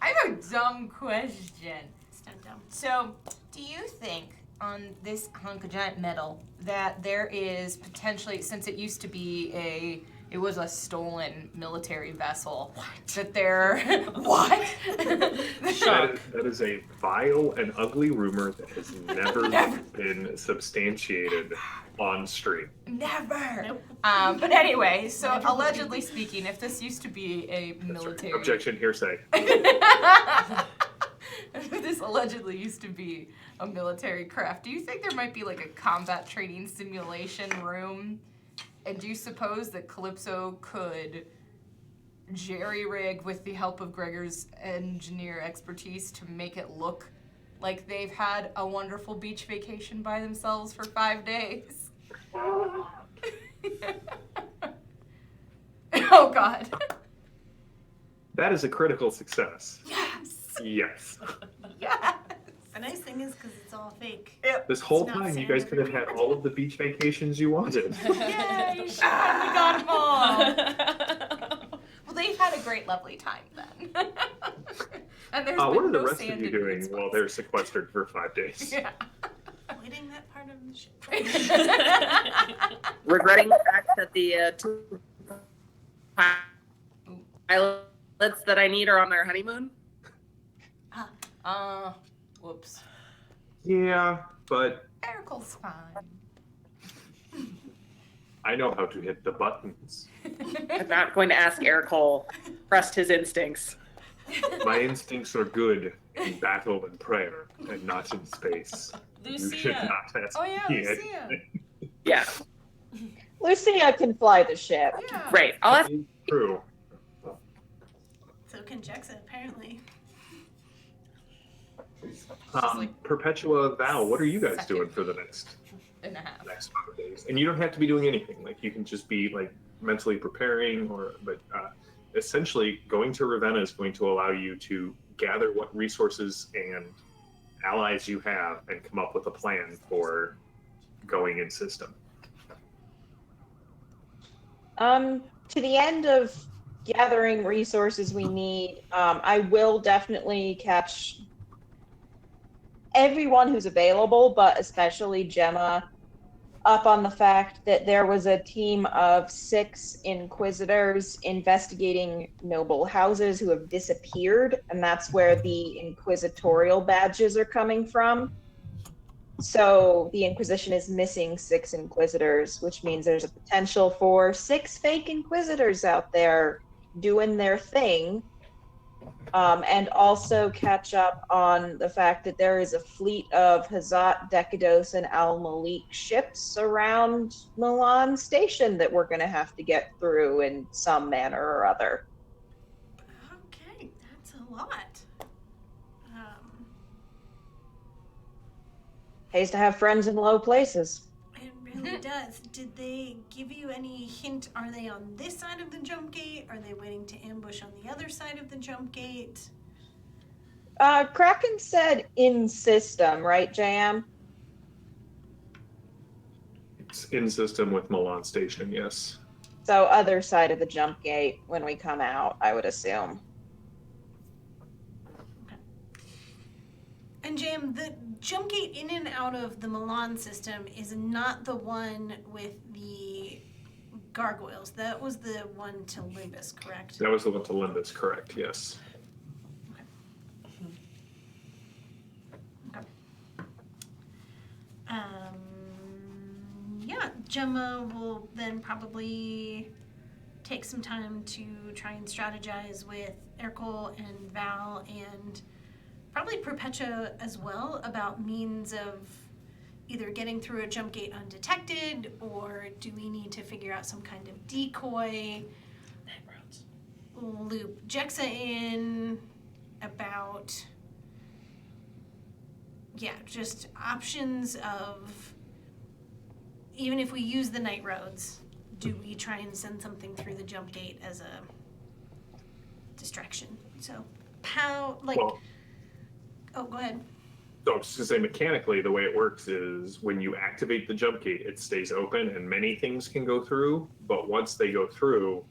Speaker 3: have a dumb question.
Speaker 1: It's not dumb.
Speaker 3: So, do you think on this hunk of giant metal that there is potentially, since it used to be it was a stolen military vessel, that there, what?
Speaker 2: That is a vile and ugly rumor that has never been substantiated on stream.
Speaker 3: Never.
Speaker 1: Nope.
Speaker 3: But anyway, so
Speaker 1: Never.
Speaker 3: allegedly speaking, if this used to be a military
Speaker 2: Objection, hearsay.
Speaker 3: if this allegedly used to be a military craft, do you think there might be like a combat training simulation room? And do you suppose that Calypso could jerry-rig with the help of Gregor's engineer expertise to make it look like they've had a wonderful beach vacation by themselves for 5 days? Oh, God.
Speaker 2: That is a critical success.
Speaker 3: Yes.
Speaker 2: Yes.
Speaker 3: Yes.
Speaker 1: The nice thing is because it's all fake.
Speaker 2: This whole
Speaker 1: It's not
Speaker 2: time, you
Speaker 1: sand
Speaker 2: guys could have had
Speaker 1: everywhere.
Speaker 2: all of the beach vacations you wanted.
Speaker 3: Yay, we got them all. Well, they've had a great, lovely time then. And there's
Speaker 2: What
Speaker 3: been
Speaker 2: are the
Speaker 3: no
Speaker 2: rest of
Speaker 3: sand
Speaker 2: you
Speaker 3: in
Speaker 2: doing
Speaker 3: these
Speaker 2: while
Speaker 3: ones.
Speaker 2: they're sequestered for 5 days?
Speaker 3: Yeah.
Speaker 1: Avoiding that part of the ship.
Speaker 5: Regretting the fact that the two pilots that I need are on their honeymoon.
Speaker 3: Whoops.
Speaker 2: Yeah, but
Speaker 3: Ericle's fine.
Speaker 2: I know how to hit the buttons.
Speaker 5: I'm not going to ask Eric Hole. Trust his instincts.
Speaker 2: My instincts are good in battle and prayer, and not in space. You should
Speaker 4: Lucia.
Speaker 2: not ask
Speaker 3: Oh yeah,
Speaker 2: me
Speaker 3: Lucia.
Speaker 5: Yeah,
Speaker 6: Lucia can fly the ship.
Speaker 3: Yeah.
Speaker 5: great. I'll ask.
Speaker 2: True.
Speaker 1: So can Jexa, apparently.
Speaker 2: Perpetua, Val, what are you guys
Speaker 3: Second.
Speaker 2: doing for the next
Speaker 3: And a half.
Speaker 2: 5 days? And you don't have to be doing anything. Like, you can just be like mentally preparing, but essentially going to Ravenna is going to allow you to gather what resources and allies you have and come up with a plan for going in system.
Speaker 6: To the end of gathering resources we need, I will definitely catch everyone who's available, but especially Gemma, up on the fact that there was a team of 6 inquisitors investigating noble houses who have disappeared, and that's where the inquisitorial badges are coming from. So the Inquisition is missing 6 inquisitors, which means there's a potential for 6 fake inquisitors out there doing their thing. And also catch up on the fact that there is a fleet of Hazat, Decados, and Al-Malik ships around Milan Station that we're going to have to get through in some manner or other.
Speaker 1: Okay, that's a lot.
Speaker 6: Pays to have friends in low places.
Speaker 1: It really does. Did they give you any hint? Are they on this side of the jump gate? Are they waiting to ambush on the other side of the jump gate?
Speaker 6: Kraken said in system, right, JM?
Speaker 2: It's in system with Milan Station, yes.
Speaker 6: So other side of the jump gate when we come out, I would assume.
Speaker 1: And Jam, the jump gate in and out of the Milan system is not the one with the gargoyles. That was the one to Limbus, correct?
Speaker 2: That was the one to Limbus, correct, yes.
Speaker 1: Yeah, Gemma will then probably take some time to try and strategize with Ercole and Val and probably Perpetua as well about means of either getting through a jump gate undetected, or do we need to figure out some kind of decoy, loop Jexa in about, yeah, just options of, even if we use the night roads, do we try and send something through the jump gate as a distraction? So how, like,
Speaker 2: Well,
Speaker 1: oh, go ahead.
Speaker 2: so I was just gonna say mechanically, the way it works is when you activate the jump gate, it stays open and many things can go through. But once they go through,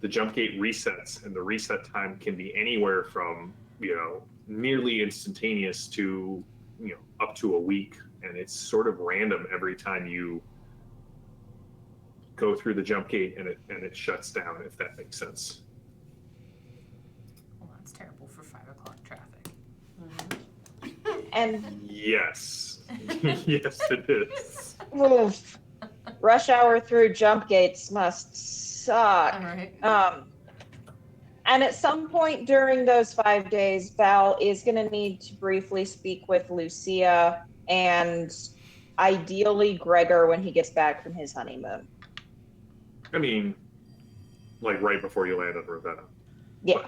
Speaker 2: the jump gate resets, and the reset time can be anywhere from, nearly instantaneous to, up to a week. And it's sort of random every time you go through the jump gate and it shuts down, if that makes sense.
Speaker 3: Well, that's terrible for 5 o'clock traffic.
Speaker 6: And
Speaker 2: Yes. Yes, it is.
Speaker 6: oof, rush hour through jump gates must suck.
Speaker 3: All right.
Speaker 6: And at some point during those 5 days, Val is going to need to briefly speak with Lucia and ideally Gregor when he gets back from his honeymoon.
Speaker 2: I mean, like right before you land on Ravenna.
Speaker 6: Yeah.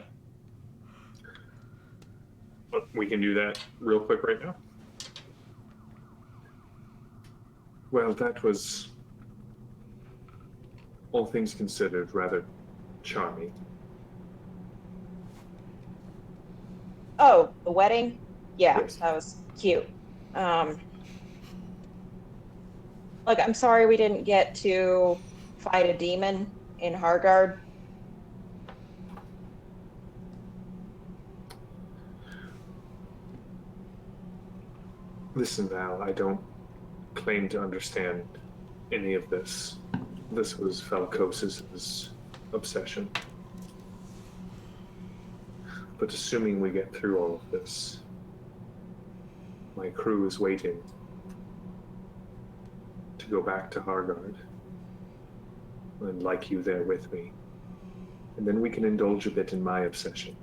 Speaker 2: But we can do that real quick right now. Well, that was, all things considered, rather charming.
Speaker 6: Oh, the wedding? Yeah,
Speaker 2: Yes.
Speaker 6: that was cute. Look, I'm sorry we didn't get to fight a demon in Hargard.
Speaker 2: Listen, Val, I don't claim to understand any of this. This was Falcos's obsession. But assuming we get through all of this, my crew is waiting to go back to Hargard. I'd like you there with me. And then we can indulge a bit in my obsession.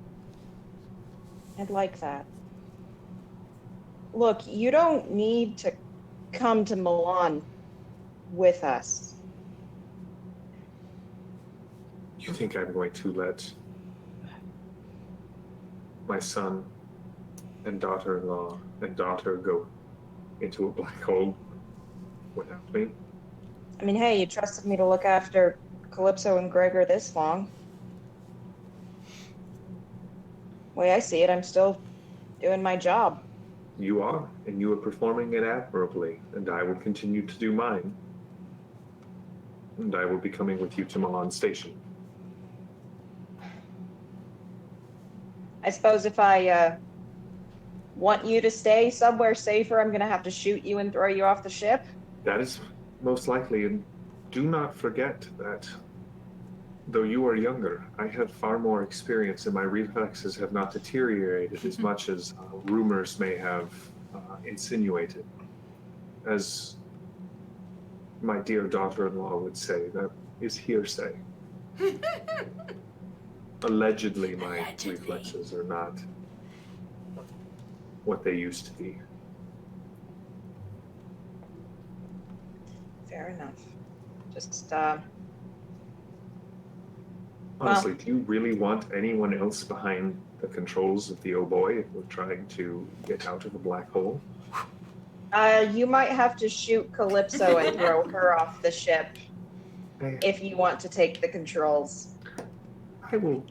Speaker 6: I'd like that. Look, you don't need to come to Milan with us.
Speaker 2: You think I'm going to let my son and daughter-in-law and daughter go into a black hole without me?
Speaker 6: I mean, hey, you trusted me to look after Calypso and Gregor this long. Way I see it, I'm still doing my job.
Speaker 2: You are, and you are performing it admirably, and I will continue to do mine. And I will be coming with you to Milan Station.
Speaker 6: I suppose if I want you to stay somewhere safer, I'm going to have to shoot you and throw you off the ship.
Speaker 2: That is most likely, and do not forget that though you are younger, I have far more experience and my reflexes have not deteriorated as much as rumors may have insinuated. As my dear daughter-in-law would say, that is hearsay. Allegedly, my reflexes are not what they used to be.
Speaker 6: Fair enough. Just,
Speaker 2: Honestly, do you really want anyone else behind the controls of the Oh Boii if we're trying to get out of the black hole?
Speaker 6: you might have to shoot Calypso and throw her off the ship if you want to take the controls.
Speaker 2: I will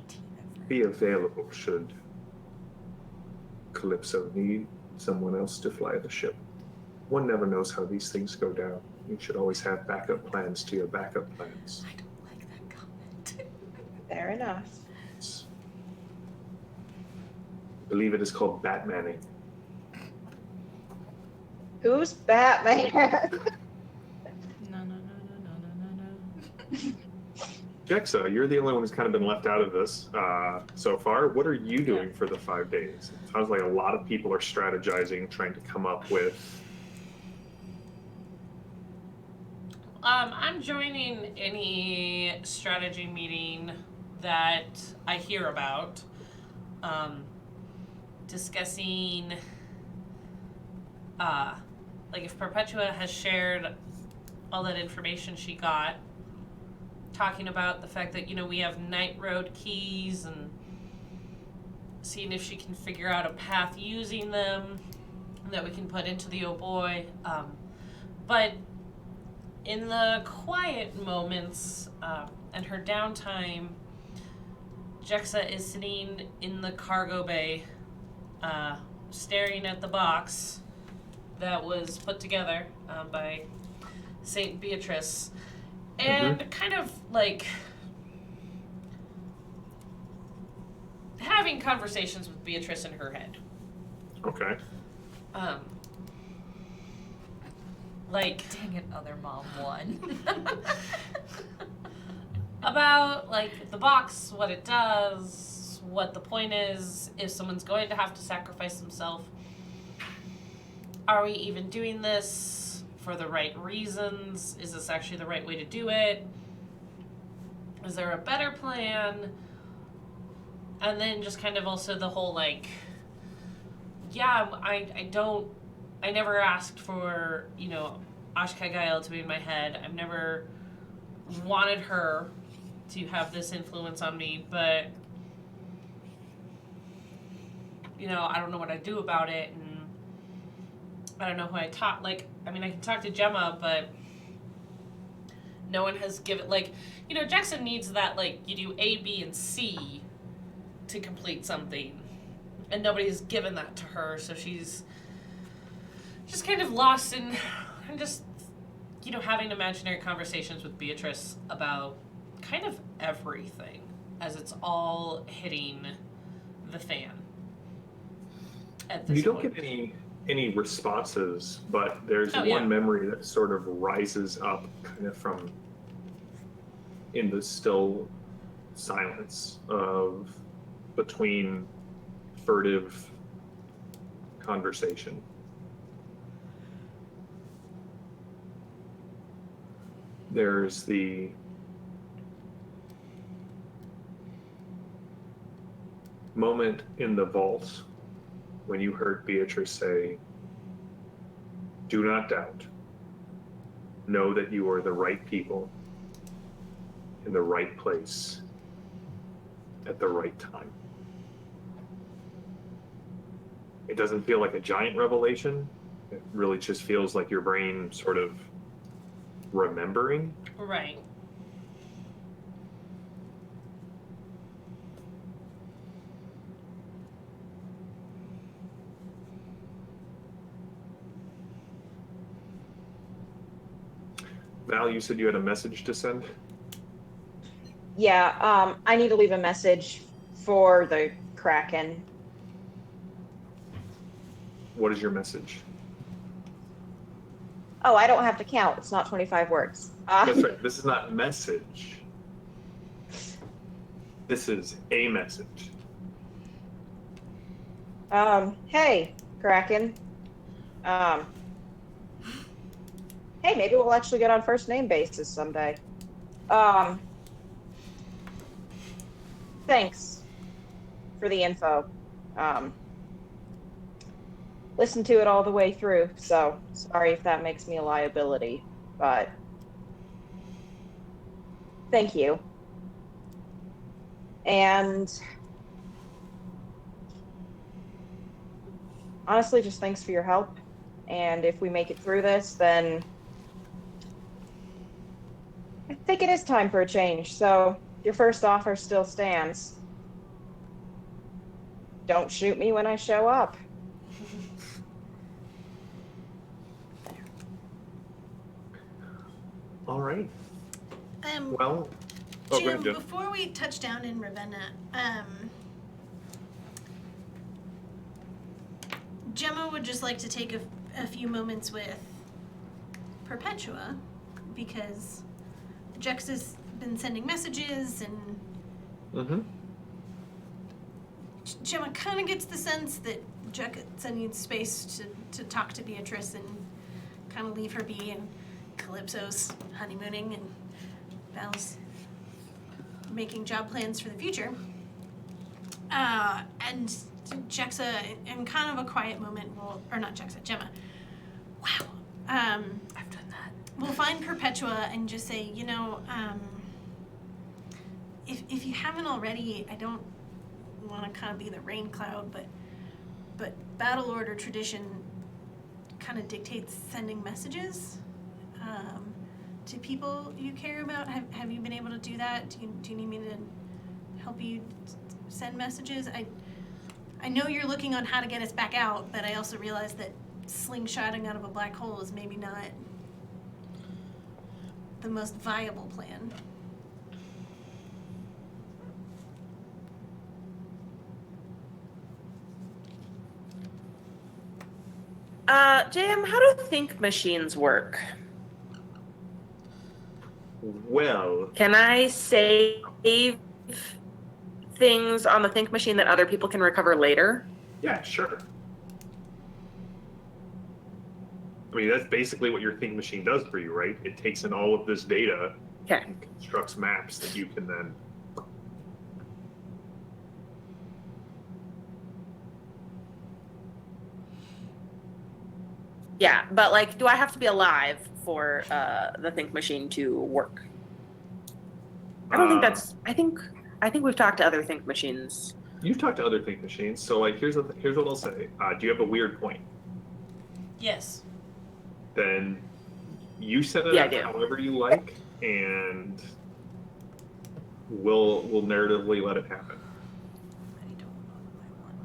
Speaker 2: be available should Calypso need someone else to fly the ship. One never knows how these things go down. You should always have backup plans to your backup plans.
Speaker 3: I don't like that comment.
Speaker 6: Fair enough.
Speaker 2: I believe it is called Batmaning.
Speaker 6: Who's Batman?
Speaker 3: No.
Speaker 2: Jexa, you're the only one who's kind of been left out of this so far. What are you doing for the 5 days? It sounds like a lot of people are strategizing, trying to come up with.
Speaker 4: I'm joining any strategy meeting that I hear about, discussing, like if Perpetua has shared all that information she got, talking about the fact that, we have night road keys and seeing if she can figure out a path using them that we can put into the Oh Boii. But in the quiet moments and her downtime, Jexa is sitting in the cargo bay, staring at the box that was put together by Saint Beatrice, and kind of like having conversations with Beatrice in her head.
Speaker 2: Okay.
Speaker 4: Like,
Speaker 7: Dang it, other mom won.
Speaker 4: about like the box, what it does, what the point is, if someone's going to have to sacrifice themselves. Are we even doing this for the right reasons? Is this actually the right way to do it? Is there a better plan? And then just kind of also the whole like, yeah, I never asked for, Ashka Gael to be in my head. I've never wanted her to have this influence on me, but, I don't know what I do about it, and I don't know who I talk, I can talk to Gemma, but no one has given, Jackson needs that, you do A, B, and C to complete something, and nobody's given that to her, so she's just kind of lost in, and just, having imaginary conversations with Beatrice about kind of everything as it's all hitting the fan at this
Speaker 2: You don't
Speaker 4: point.
Speaker 2: get any responses, but there's
Speaker 4: Oh,
Speaker 2: one
Speaker 4: yeah.
Speaker 2: memory that sort of rises up kind of from in the still silence of between furtive conversation. There's the moment in the vault when you heard Beatrice say, "Do not doubt. Know that you are the right people in the right place at the right time." It doesn't feel like a giant revelation. It really just feels like your brain sort of remembering.
Speaker 4: Right.
Speaker 2: Val, you said you had a message to send?
Speaker 6: Yeah, I need to leave a message for the Kraken.
Speaker 2: What is your message?
Speaker 6: Oh, I don't have to count. It's not 25 words.
Speaker 2: That's right. This is not message. This is a message.
Speaker 6: Hey, Kraken. Hey, maybe we'll actually get on first name basis someday. Thanks for the info. Listened to it all the way through, so sorry if that makes me a liability, but thank you. And honestly, just thanks for your help. And if we make it through this, then I think it is time for a change. So your first offer still stands. Don't shoot me when I show up.
Speaker 2: All right. Well, go
Speaker 1: Jim,
Speaker 2: ahead, Jen.
Speaker 1: before we touch down in Ravenna, Gemma would just like to take a few moments with Perpetua, because Jex has been sending messages, and
Speaker 2: Mm-hmm.
Speaker 1: Gemma kind of gets the sense that Jexa needs space to talk to Beatrice and kind of leave her be, and Calypso's honeymooning, and Val's making job plans for the future. And Jexa, in kind of a quiet moment, Gemma. Wow.
Speaker 7: I've done that.
Speaker 1: We'll find Perpetua and just say, if you haven't already, I don't want to kind of be the rain cloud, but battle order tradition kind of dictates sending messages. to people you care about? Have you been able to do that? Do you need me to help you send messages? I know you're looking on how to get us back out, but I also realize that slingshotting out of a black hole is maybe not the most viable plan.
Speaker 5: JM, how do think machines work?
Speaker 2: Well,
Speaker 5: Can I save things on the think machine that other people can recover later?
Speaker 2: yeah, sure. I mean, that's basically what your think machine does for you, right? It takes in all of this data
Speaker 5: Okay.
Speaker 2: and constructs maps that you can then.
Speaker 5: Yeah, but like, do I have to be alive for the think machine to work? I don't think that's. I think we've talked to other think machines.
Speaker 2: You've talked to other think machines, so like, here's what I'll say. Do you have a weird point?
Speaker 4: Yes.
Speaker 2: Then you set it
Speaker 5: Yeah, I
Speaker 2: up
Speaker 5: do.
Speaker 2: however you like, and we'll narratively let it happen.
Speaker 7: I don't know what I want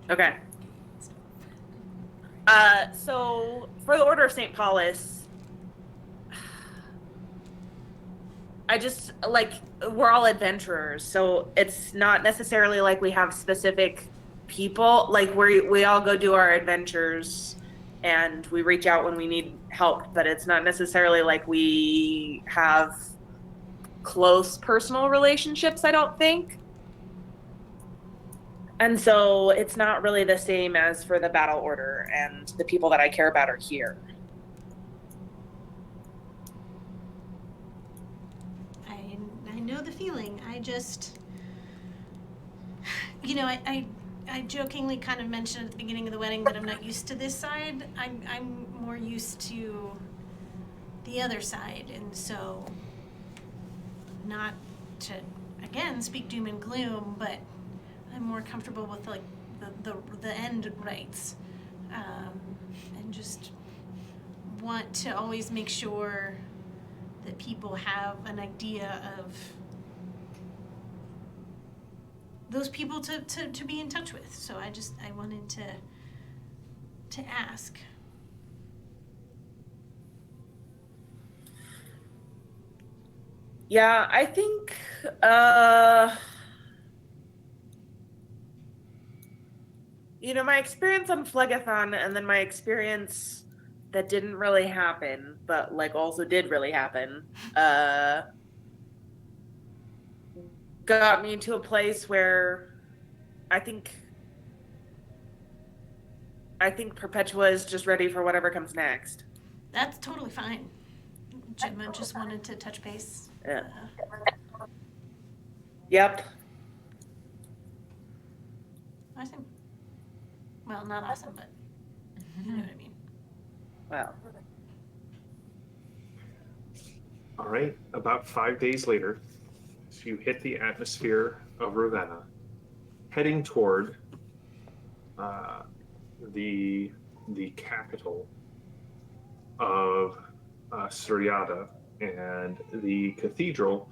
Speaker 7: for
Speaker 5: Okay.
Speaker 7: the stuff.
Speaker 5: So for the Order of St. Paulus, I just like we're all adventurers, so it's not necessarily like we have specific people. Like we all go do our adventures, and we reach out when we need help. But it's not necessarily like we have close personal relationships. I don't think. And so it's not really the same as for the Battle Order, and the people that I care about are here.
Speaker 1: I know the feeling. I just, you know, I jokingly kind of mentioned at the beginning of the wedding that I'm not used to this side. I'm more used to the other side, and so not to again speak doom and gloom, but I'm more comfortable with like the end rights, and just want to always make sure that people have an idea of those people to be in touch with. So I wanted to ask.
Speaker 5: Yeah, I think you know, my experience on Phlegathon and then my experience that didn't really happen, but like also did really happen, got me to a place where I think Perpetua is just ready for whatever comes next.
Speaker 1: That's totally fine. Gemma just wanted to touch base.
Speaker 5: Yeah. Yep.
Speaker 1: Awesome. Well, not awesome, but you know what I mean.
Speaker 5: Well.
Speaker 2: All right. About 5 days later, so you hit the atmosphere of Ravenna, heading toward the capital of Suryata and the cathedral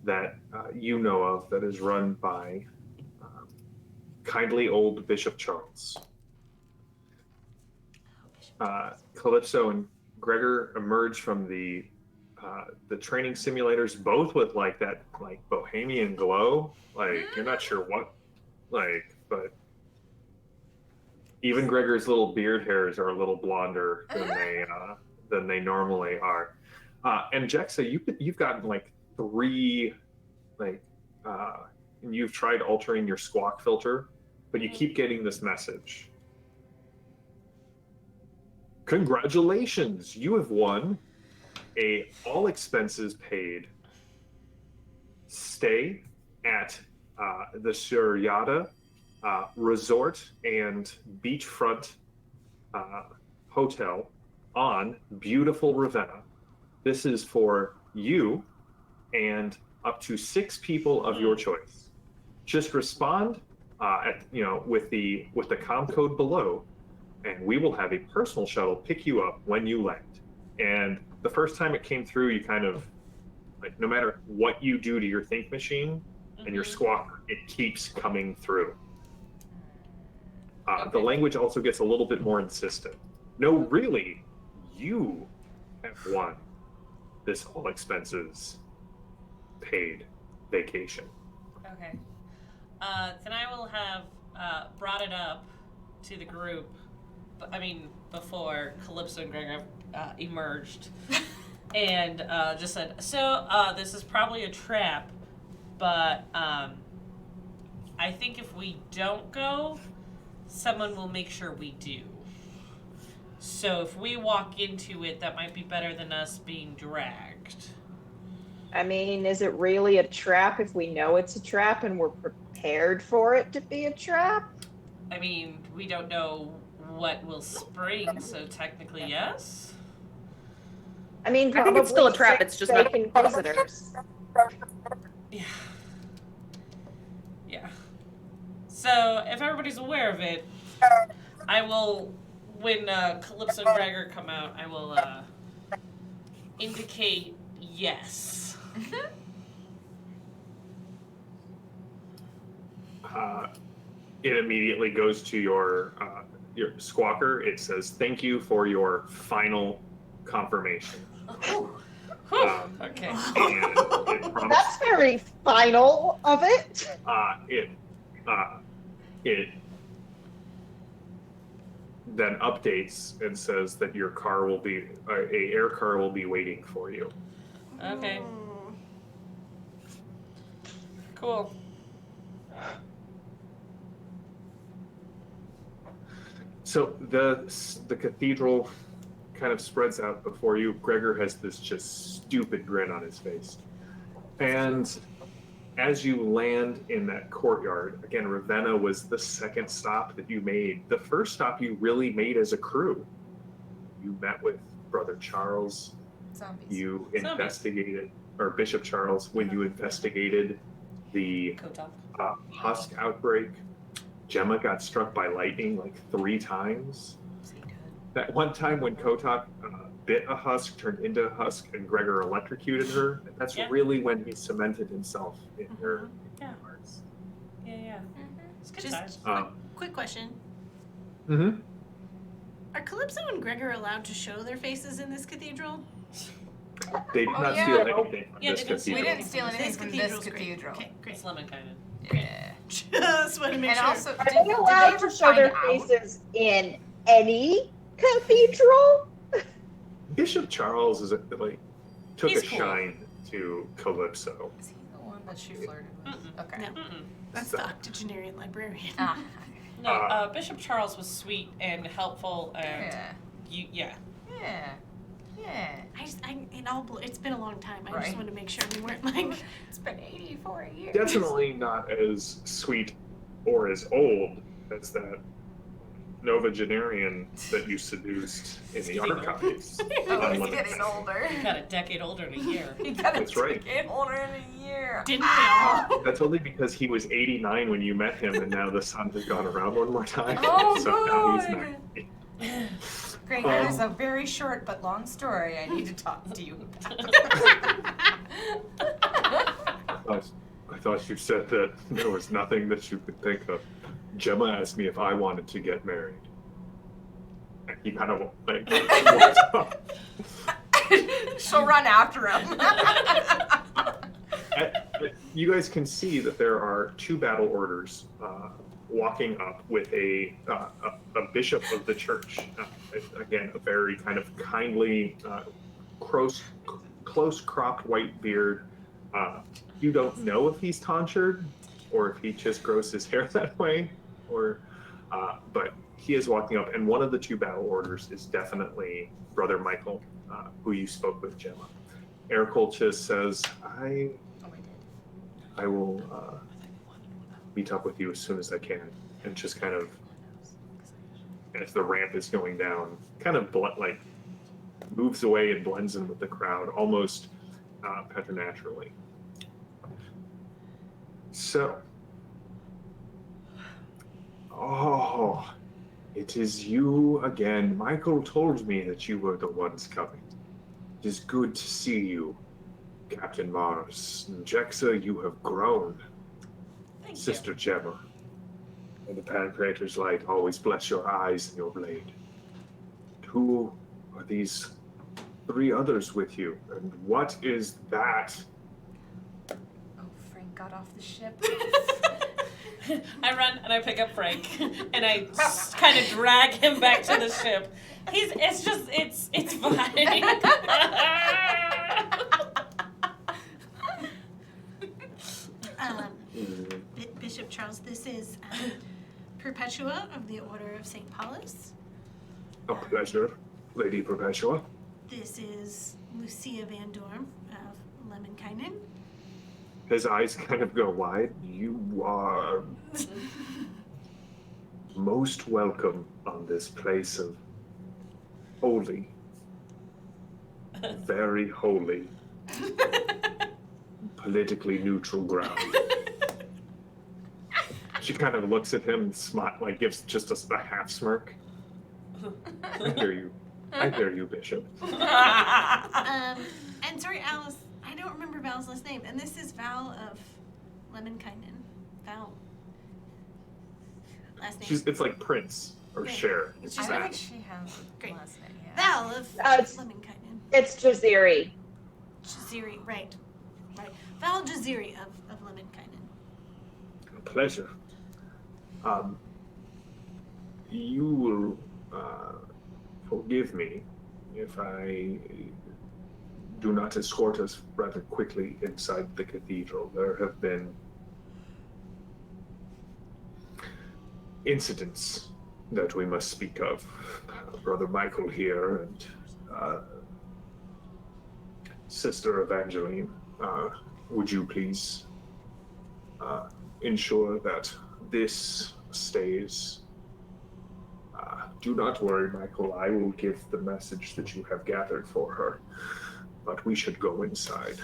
Speaker 2: that you know of that is run by kindly old Bishop Charles. Calypso and Gregor emerge from the training simulators, both with like that like bohemian glow. Like you're not sure what, like, but even Gregor's little beard hairs are a little blonder than they normally are. And Jexa, you've gotten like 3, like, and you've tried altering your squawk filter, but you keep getting this message. Congratulations, you have won a all expenses paid stay at the Suryata resort and beachfront hotel on beautiful Ravenna. This is for you and up to 6 people of your choice. Just respond with the comm code below, and we will have a personal shuttle pick you up when you land. And the first time it came through, you kind of like no matter what you do to your think machine and your
Speaker 4: Mhm.
Speaker 2: squawk, it keeps coming through. The
Speaker 4: Okay.
Speaker 2: language also gets a little bit more insistent. No, really, you have won this all expenses paid vacation.
Speaker 4: Okay. Then I will have brought it up to the group. Before Calypso and Gregor emerged, and just said, "So this is probably a trap, but I think if we don't go, someone will make sure we do. So if we walk into it, that might be better than us being dragged."
Speaker 6: I mean, is it really a trap if we know it's a trap and we're prepared for it to be a trap?
Speaker 4: I mean, we don't know what will spring, so technically yes.
Speaker 6: I mean,
Speaker 5: I think it's still a
Speaker 6: probably
Speaker 5: trap,
Speaker 6: six
Speaker 5: it's just not-
Speaker 6: fake inquisitors.
Speaker 4: Yeah. Yeah. So if everybody's aware of it, I will, when Calypso and Gregor come out, I will indicate yes.
Speaker 2: It immediately goes to your squawker. It says, "Thank you for your final confirmation."
Speaker 4: Okay.
Speaker 2: And it prompts,
Speaker 6: That's very final of it.
Speaker 2: it then updates and says that your car will be a air car will be waiting for you.
Speaker 4: Okay. Cool.
Speaker 2: So the cathedral kind of spreads out before you. Gregor has this just stupid grin on his face. And as you land in that courtyard, again, Ravenna was the second stop that you made. The first stop you really made as a crew. You met with Brother Charles.
Speaker 3: Zombies.
Speaker 2: You
Speaker 4: Zombies.
Speaker 2: investigated, or Bishop Charles, when you investigated the
Speaker 4: Kotok.
Speaker 2: husk outbreak. Gemma got struck by lightning like 3 times. That one time when Kotak bit a husk, turned into a husk, and Gregor electrocuted her, that's
Speaker 4: Yeah.
Speaker 2: really when he cemented himself in her
Speaker 4: Yeah.
Speaker 2: hearts.
Speaker 4: Yeah. It's good
Speaker 1: Just
Speaker 4: times.
Speaker 1: quick question.
Speaker 2: Mm-hmm.
Speaker 1: Are Calypso and Gregor allowed to show their faces in this cathedral?
Speaker 2: They did
Speaker 3: Oh,
Speaker 2: not
Speaker 3: yeah.
Speaker 2: steal anything from
Speaker 4: Yeah,
Speaker 2: this
Speaker 4: they didn't steal
Speaker 3: We
Speaker 2: cathedral.
Speaker 3: didn't steal anything
Speaker 1: This
Speaker 3: from this
Speaker 1: cathedral's great.
Speaker 3: cathedral.
Speaker 1: Okay, great.
Speaker 4: It's lemon kind
Speaker 3: Yeah.
Speaker 1: Just want to make
Speaker 3: And
Speaker 1: sure.
Speaker 3: also,
Speaker 6: Are
Speaker 3: did
Speaker 6: they
Speaker 3: they
Speaker 6: allowed
Speaker 3: ever
Speaker 6: to show
Speaker 3: find
Speaker 6: their
Speaker 3: out?
Speaker 6: faces in any cathedral?
Speaker 2: Bishop Charles is took
Speaker 4: He's
Speaker 2: a
Speaker 4: cool.
Speaker 2: shine to Calypso.
Speaker 3: Is he the one that she flirted with?
Speaker 4: Mm-mm.
Speaker 3: Okay.
Speaker 1: No.
Speaker 4: Mm-mm.
Speaker 1: That's the octogenarian librarian.
Speaker 3: Ah.
Speaker 4: No, Bishop Charles was sweet and helpful, and
Speaker 3: Yeah. Yeah.
Speaker 1: It's been a long time. I
Speaker 3: Right.
Speaker 1: just wanted to make sure we weren't like.
Speaker 3: It's been 84 years.
Speaker 2: Definitely not as sweet or as old as that novagenarian that you seduced in the
Speaker 4: Getting
Speaker 2: archives.
Speaker 3: Oh,
Speaker 2: on
Speaker 3: he's
Speaker 2: one of
Speaker 3: getting
Speaker 2: the-
Speaker 3: older.
Speaker 4: he got a decade older in a year.
Speaker 3: He got
Speaker 2: That's
Speaker 3: a
Speaker 2: right.
Speaker 3: decade older in a year.
Speaker 1: Didn't we all?
Speaker 2: That's only because he was 89 when you met him, and now the sun has gone around one more time.
Speaker 3: Oh,
Speaker 2: so now he's
Speaker 3: good.
Speaker 2: 90.
Speaker 3: Greg, there's a very short but long story I need to talk to you about.
Speaker 2: I thought you said that there was nothing that you could think of. Gemma asked me if I wanted to get married. And he kind of like walked up.
Speaker 3: She'll run after him.
Speaker 2: You guys can see that there are 2 battle orders walking up with a bishop of the church. Again, a very kind of kindly, close cropped white beard. You don't know if he's tonsured or if he just grows his hair that way, but he is walking up, and one of the 2 battle orders is definitely Brother Michael, who you spoke with, Gemma. Ercol just says, I will meet up with you as soon as I can, and just kind of, as the ramp is going down, kind of moves away and blends in with the crowd, almost preternaturally. So, it is you again. Michael told me that you were the ones coming. It is good to see you, Captain Mars. And Jexa, you have grown.
Speaker 4: Thank
Speaker 2: Sister Gemma. And the Pancreator's light always bless your eyes and your blade. Who are these 3 others with you? And what is that?
Speaker 3: Oh, Frank got off the ship.
Speaker 4: I run and I pick up Frank and I kind of drag him back to the ship. It's fine.
Speaker 1: Bishop Charles, this is Perpetua of the Order of St. Paulus.
Speaker 2: A pleasure, Lady Perpetua.
Speaker 1: This is Lucia Van Dorm of Lemminkainen.
Speaker 2: His eyes kind of go wide. You are most welcome on this place of holy, very holy, politically neutral ground. She kind of looks at him and like gives just a half smirk. I hear you. I hear you, Bishop.
Speaker 1: And sorry, Alice, I don't remember Val's last name. And this is Val of Lemminkainen. Val. Last name.
Speaker 2: It's like Prince or
Speaker 1: Right.
Speaker 2: Cher.
Speaker 1: It's
Speaker 3: I
Speaker 1: just
Speaker 3: don't
Speaker 1: Val.
Speaker 3: think she has a
Speaker 1: Great.
Speaker 3: last name. Yeah.
Speaker 1: Val of
Speaker 6: It's-
Speaker 1: Lemminkainen.
Speaker 6: It's Jaziri.
Speaker 1: Jaziri, right. Val Jaziri of Lemminkainen.
Speaker 2: A pleasure. You will forgive me if I do not escort us rather quickly inside the cathedral. There have been incidents that we must speak of. Brother Michael here and Sister Evangeline, would you please ensure that this stays? Do not worry, Michael. I will give the message that you have gathered for her, but we should go inside.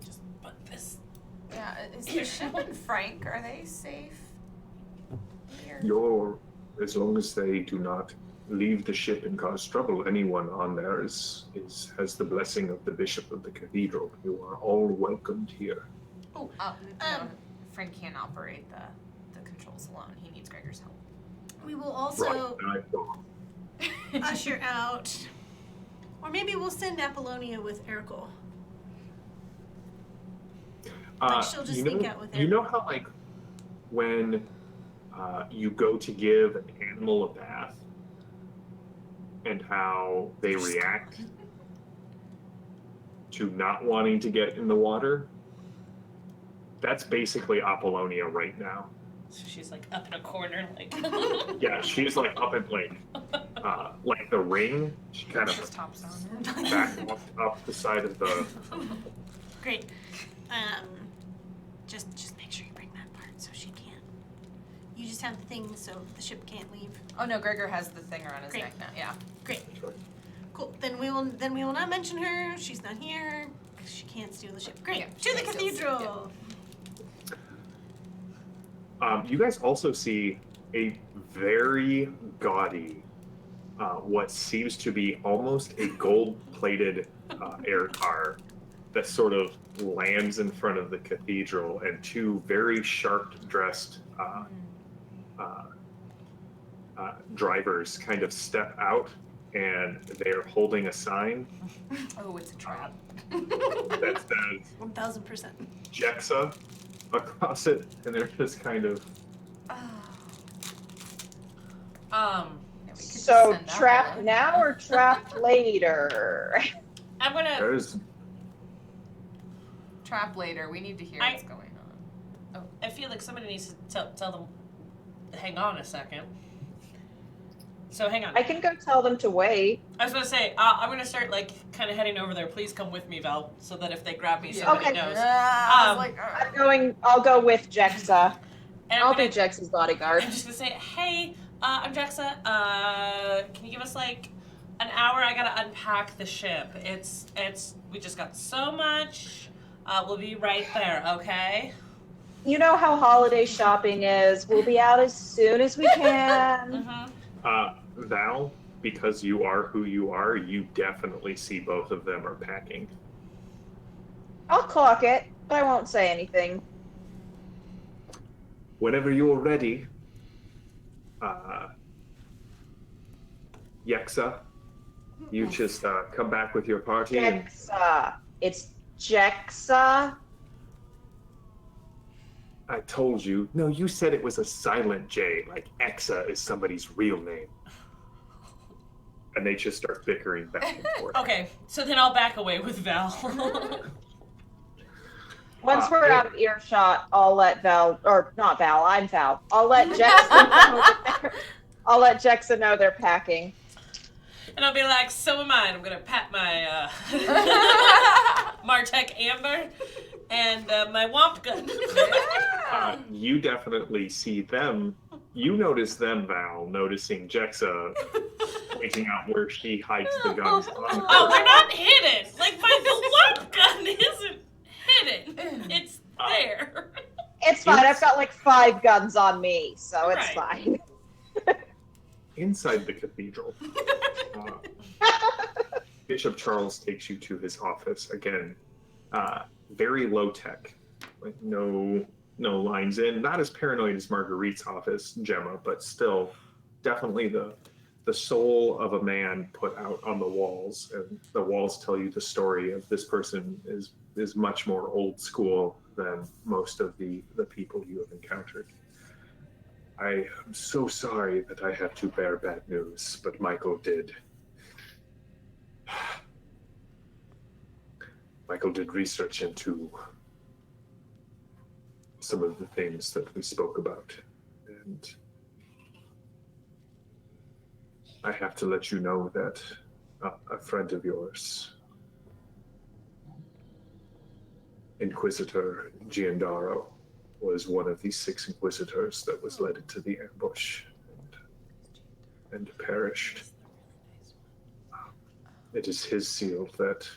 Speaker 4: Just put this.
Speaker 3: Yeah, is the ship and Frank, are they safe here?
Speaker 2: As long as they do not leave the ship and cause trouble, anyone on there has the blessing of the Bishop of the Cathedral. You are all welcomed here.
Speaker 3: No, Frank can't operate the controls alone. He needs Gregor's help.
Speaker 1: We will also
Speaker 2: Right.
Speaker 1: usher out, or maybe we'll send Apollonia with Ericol. Like she'll just sneak out with
Speaker 2: You know how, like, when you go to give an animal a bath and how they react to not wanting to get in the water? That's basically Apollonia right now.
Speaker 4: So she's like up in a corner, like.
Speaker 2: Yeah, she's like up in like the ring. She kind of
Speaker 3: Just tops on.
Speaker 2: back up the side of the.
Speaker 1: Great. Just make sure you bring that part so she can't. You just have the thing so the ship can't leave.
Speaker 3: Oh no, Gregor has the thing around his
Speaker 1: Great.
Speaker 3: neck now. Yeah.
Speaker 1: Great. Cool. Then we will not mention her. She's not here. 'Cause she can't steal the ship. Great.
Speaker 3: Yeah,
Speaker 1: To
Speaker 3: she
Speaker 1: the
Speaker 3: can't steal the ship,
Speaker 1: cathedral.
Speaker 2: You guys also see a very gaudy, what seems to be almost a gold-plated air car that sort of lands in front of the cathedral, and 2 very sharp-dressed drivers kind of step out, and they're holding a sign
Speaker 3: Oh, it's a trap.
Speaker 2: that says
Speaker 1: 1000%.
Speaker 2: Jexa across it, and they're just kind of.
Speaker 3: Yeah, we could just
Speaker 6: So
Speaker 3: send
Speaker 6: trap
Speaker 3: Apollo.
Speaker 6: now or trap later?
Speaker 4: I'm gonna.
Speaker 2: There's
Speaker 3: Trap later. We need to hear what's going on.
Speaker 4: I feel like somebody needs to tell them. Hang on a second. So hang on.
Speaker 6: I can go tell them to wait.
Speaker 4: I was gonna say I'm gonna start like kind of heading over there. Please come with me, Val, so that if they grab me,
Speaker 3: Yeah.
Speaker 4: somebody
Speaker 6: Okay.
Speaker 4: knows.
Speaker 3: I was like,
Speaker 6: I'll go with Jexa.
Speaker 4: And
Speaker 6: I'll
Speaker 4: I'm
Speaker 6: be
Speaker 4: gonna-
Speaker 6: Jexa's bodyguard.
Speaker 4: I'm just gonna say, hey, I'm Jexa. Can you give us like an hour? I gotta unpack the ship. We just got so much. We'll be right there, okay?
Speaker 6: You know how holiday shopping is. We'll be out as soon as we can.
Speaker 4: Mm-hmm.
Speaker 2: Val, because you are who you are, you definitely see both of them are packing.
Speaker 6: I'll clock it, but I won't say anything.
Speaker 2: Whenever you're ready, Yexa, you just come back with your party and
Speaker 6: Jexa. It's Jexa.
Speaker 2: I told you. No, you said it was a silent J, like Exa is somebody's real name. And they just start bickering back and forth.
Speaker 4: Okay, so then I'll back away with Val.
Speaker 6: Once we're out of earshot, I'll let Val, or not Val, I'm Val. I'll let Jexa know they're packing.
Speaker 4: And I'll be like, so am I. And I'm going to pat my Martech Amber and my Womp gun.
Speaker 2: You definitely see them. You notice them, Val, noticing Jexa pointing out where she hides the guns.
Speaker 4: Oh, they're not hidden. Like, the Womp gun isn't hidden. It's there.
Speaker 6: It's fine. I've got like 5 guns on me, so it's
Speaker 4: Right.
Speaker 6: fine.
Speaker 2: Inside the cathedral, Bishop Charles takes you to his office again. Very low tech, like no lines in. Not as paranoid as Marguerite's office, Gemma, but still, definitely the soul of a man put out on the walls, and the walls tell you the story of this person is much more old school than most of the people you have encountered. I am so sorry that I have to bear bad news, but Michael did. Michael did research into some of the things that we spoke about, and I have to let you know that a friend of yours, Inquisitor Giandaro, was one of the 6 inquisitors that was led into the ambush and perished. It is his seal that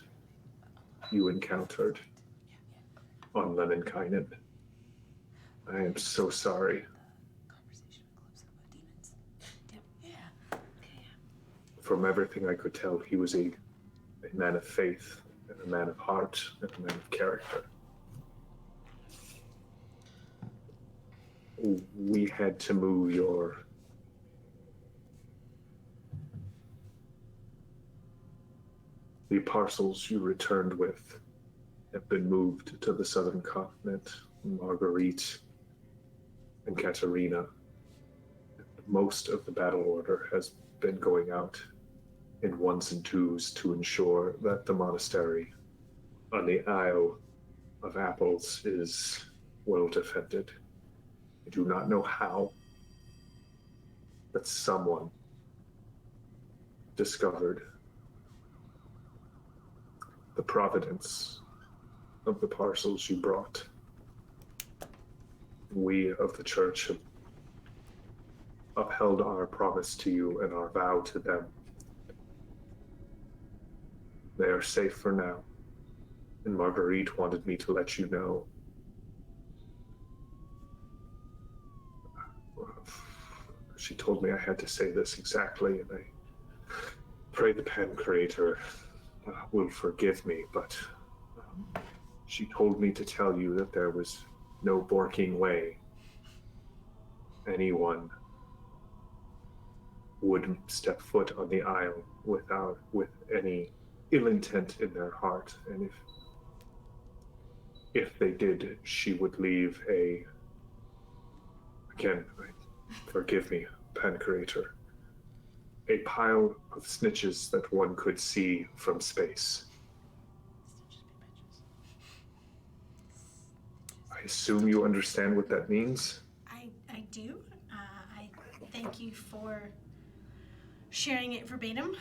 Speaker 2: you encountered on Lemminkainen. I am so sorry. From everything I could tell, he was a man of faith and a man of heart and a man of character. We had to move the parcels you returned with have been moved to the southern continent. Marguerite and Katerina. Most of the battle order has been going out in 1s and 2s to ensure that the monastery on the Isle of Apples is well defended. I do not know how, but someone discovered the providence of the parcels you brought. We of the church have upheld our promise to you and our vow to them. They are safe for now, and Marguerite wanted me to let you know. She told me I had to say this exactly, and I pray the Pan Creator will forgive me, but she told me to tell you that there was no Borking way anyone would step foot on the Isle with any ill intent in their heart, and if they did, she would leave forgive me, Pan Creator, a pile of snitches that one could see from space. I assume you understand what that means?
Speaker 1: I do. I thank you for sharing it verbatim.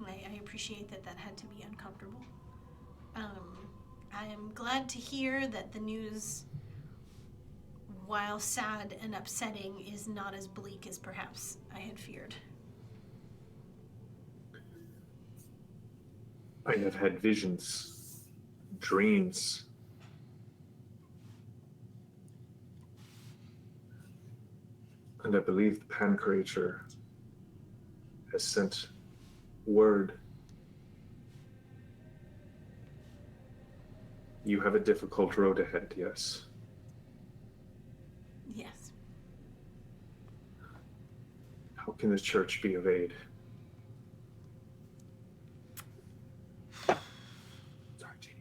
Speaker 1: I appreciate that had to be uncomfortable. I am glad to hear that the news, while sad and upsetting, is not as bleak as perhaps I had feared.
Speaker 2: I have had visions, dreams. And I believe the Pan Creator has sent word. You have a difficult road ahead, yes.
Speaker 1: Yes.
Speaker 2: How can the church be of aid? Sorry, Jeannie.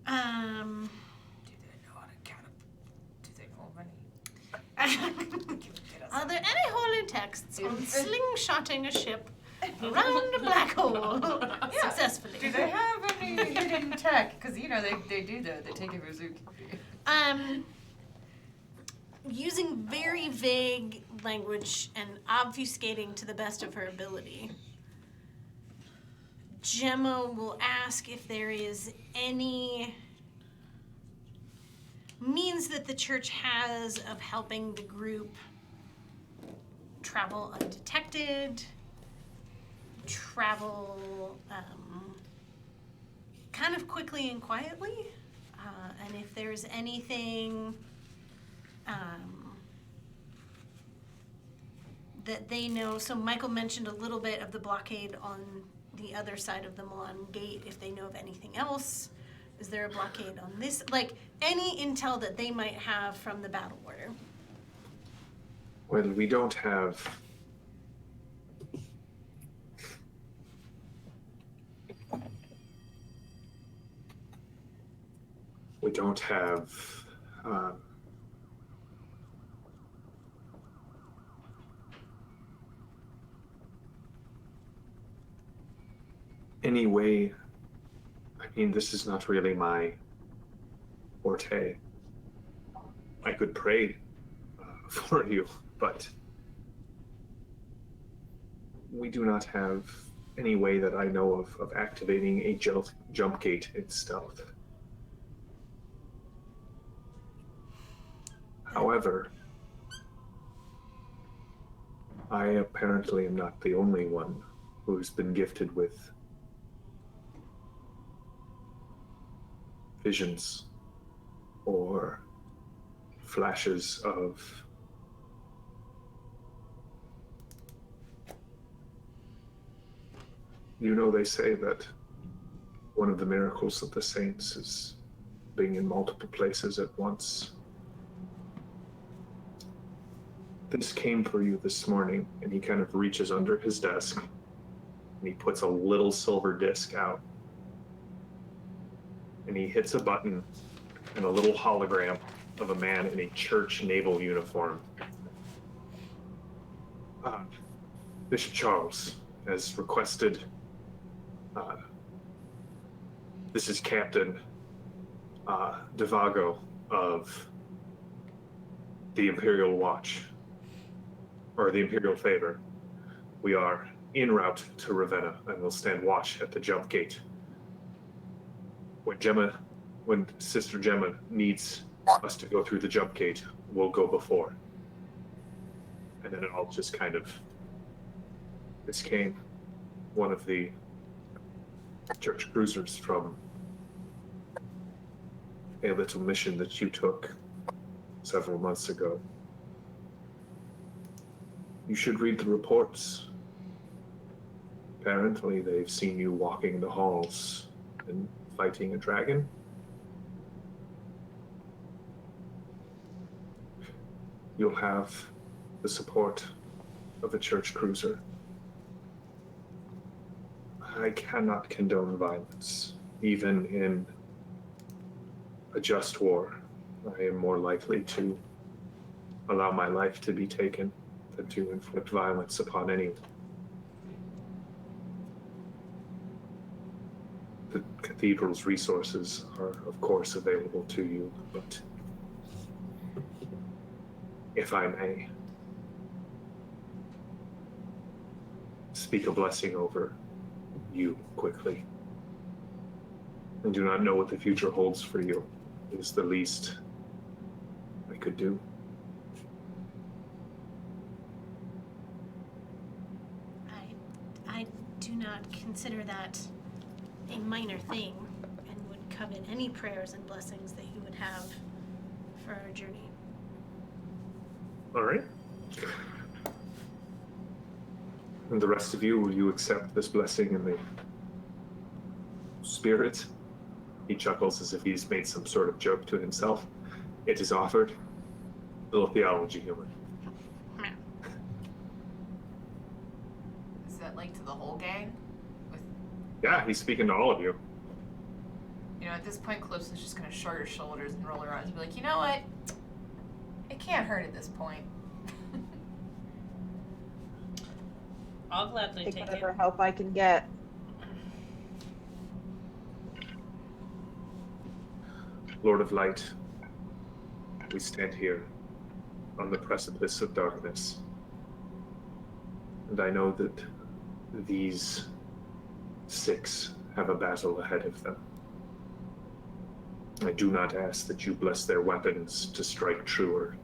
Speaker 3: Do they know how to count up? Do they know money?
Speaker 1: Are there any holy texts on slingshotting a ship around a black hole successfully?
Speaker 3: Do they have any hidden tech? Because you know they do that. They take it for Zuki.
Speaker 1: Using very vague language and obfuscating to the best of her ability, Gemma will ask if there is any means that the church has of helping the group travel undetected, travel kind of quickly and quietly, and if there's anything that they know. So Michael mentioned a little bit of the blockade on the other side of the Milan gate, if they know of anything else. Is there a blockade on this? Like, any intel that they might have from the battle order.
Speaker 2: Well, we don't have any way. I mean, this is not really my forte. I could pray for you, but we do not have any way that I know of activating a jump gate in stealth. However, I apparently am not the only one who's been gifted with visions or flashes of they say that one of the miracles of the saints is being in multiple places at once. This came for you this morning, and he kind of reaches under his desk and he puts a little silver disc out. And he hits a button, and a little hologram of a man in a church naval uniform. Bishop Charles has requested, this is Captain Devago of the Imperial Watch, or the Imperial Favor. We are en route to Ravenna, and will stand watch at the jump gate. When Sister Gemma needs us to go through the jump gate, we'll go before. And then it all just kind of, this came, one of the church cruisers from a little mission that you took several months ago. You should read the reports. Apparently they've seen you walking the halls and fighting a dragon. You'll have the support of a church cruiser. I cannot condone violence, even in a just war. I am more likely to allow my life to be taken than to inflict violence upon anyone. The cathedral's resources are, of course, available to you, but if I may speak a blessing over you quickly. I do not know what the future holds for you. It is the least I could do.
Speaker 1: I do not consider that a minor thing, and would covet any prayers and blessings that you would have for our journey.
Speaker 2: All right. And the rest of you, will you accept this blessing in the spirit? He chuckles as if he's made some sort of joke to himself. It is offered. A little theology humor.
Speaker 3: Is that like to the whole gang? With,
Speaker 2: Yeah, he's speaking to all of you.
Speaker 3: at this point, Calypso's just gonna shrug her shoulders and roll her eyes and be like, you know what? It can't hurt at this point.
Speaker 4: I'll gladly
Speaker 6: Take
Speaker 4: take
Speaker 6: whatever
Speaker 4: it.
Speaker 6: help I can get.
Speaker 2: Lord of Light, we stand here on the precipice of darkness. And I know that these 6 have a battle ahead of them. I do not ask that you bless their weapons to strike truer,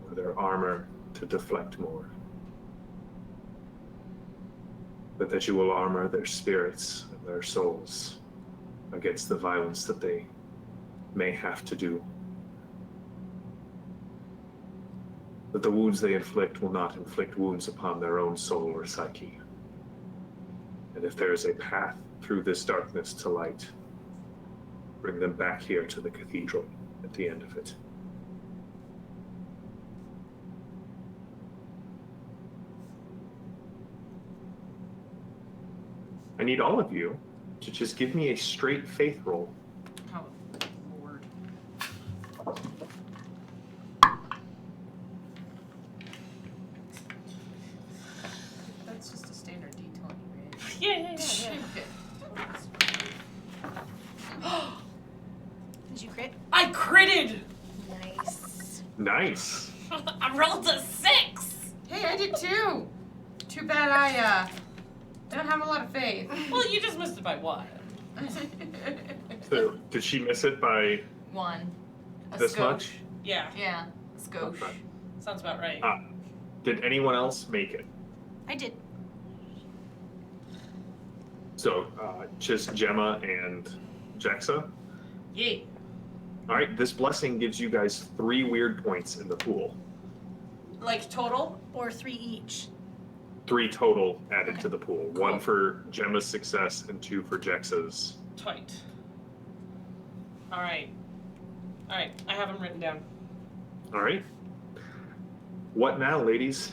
Speaker 2: or their armor to deflect more, but that you will armor their spirits and their souls against the violence that they may have to do. That the wounds they inflict will not inflict wounds upon their own soul or psyche. And if there is a path through this darkness to light, bring them back here to the cathedral at the end of it. I need all of you to just give me a straight faith roll.
Speaker 3: Oh, Lord. That's just a standard D20, right?
Speaker 4: Yeah.
Speaker 1: Did you crit?
Speaker 4: I critted!
Speaker 3: Nice.
Speaker 2: Nice.
Speaker 4: I rolled a 6!
Speaker 3: Hey, I did too. Too bad I don't have a lot of faith.
Speaker 4: Well, you just missed it by 1.
Speaker 2: So, did she miss it by
Speaker 3: 1. A
Speaker 2: this
Speaker 3: skosh.
Speaker 2: much?
Speaker 4: Yeah,
Speaker 3: Yeah, a skosh.
Speaker 2: Okay.
Speaker 4: sounds about right.
Speaker 2: Did anyone else make it?
Speaker 1: I did.
Speaker 2: So, just Gemma and Jexa.
Speaker 4: Yay.
Speaker 2: All right, this blessing gives you guys 3 weird points in the pool.
Speaker 4: Like total?
Speaker 1: Or 3 each.
Speaker 2: 3 total added
Speaker 1: Okay.
Speaker 2: to the pool.
Speaker 4: Cool.
Speaker 2: 1 for Gemma's success and 2 for Jexa's.
Speaker 4: Tight. Alright. Alright, I have them written down.
Speaker 2: All right. What now, ladies?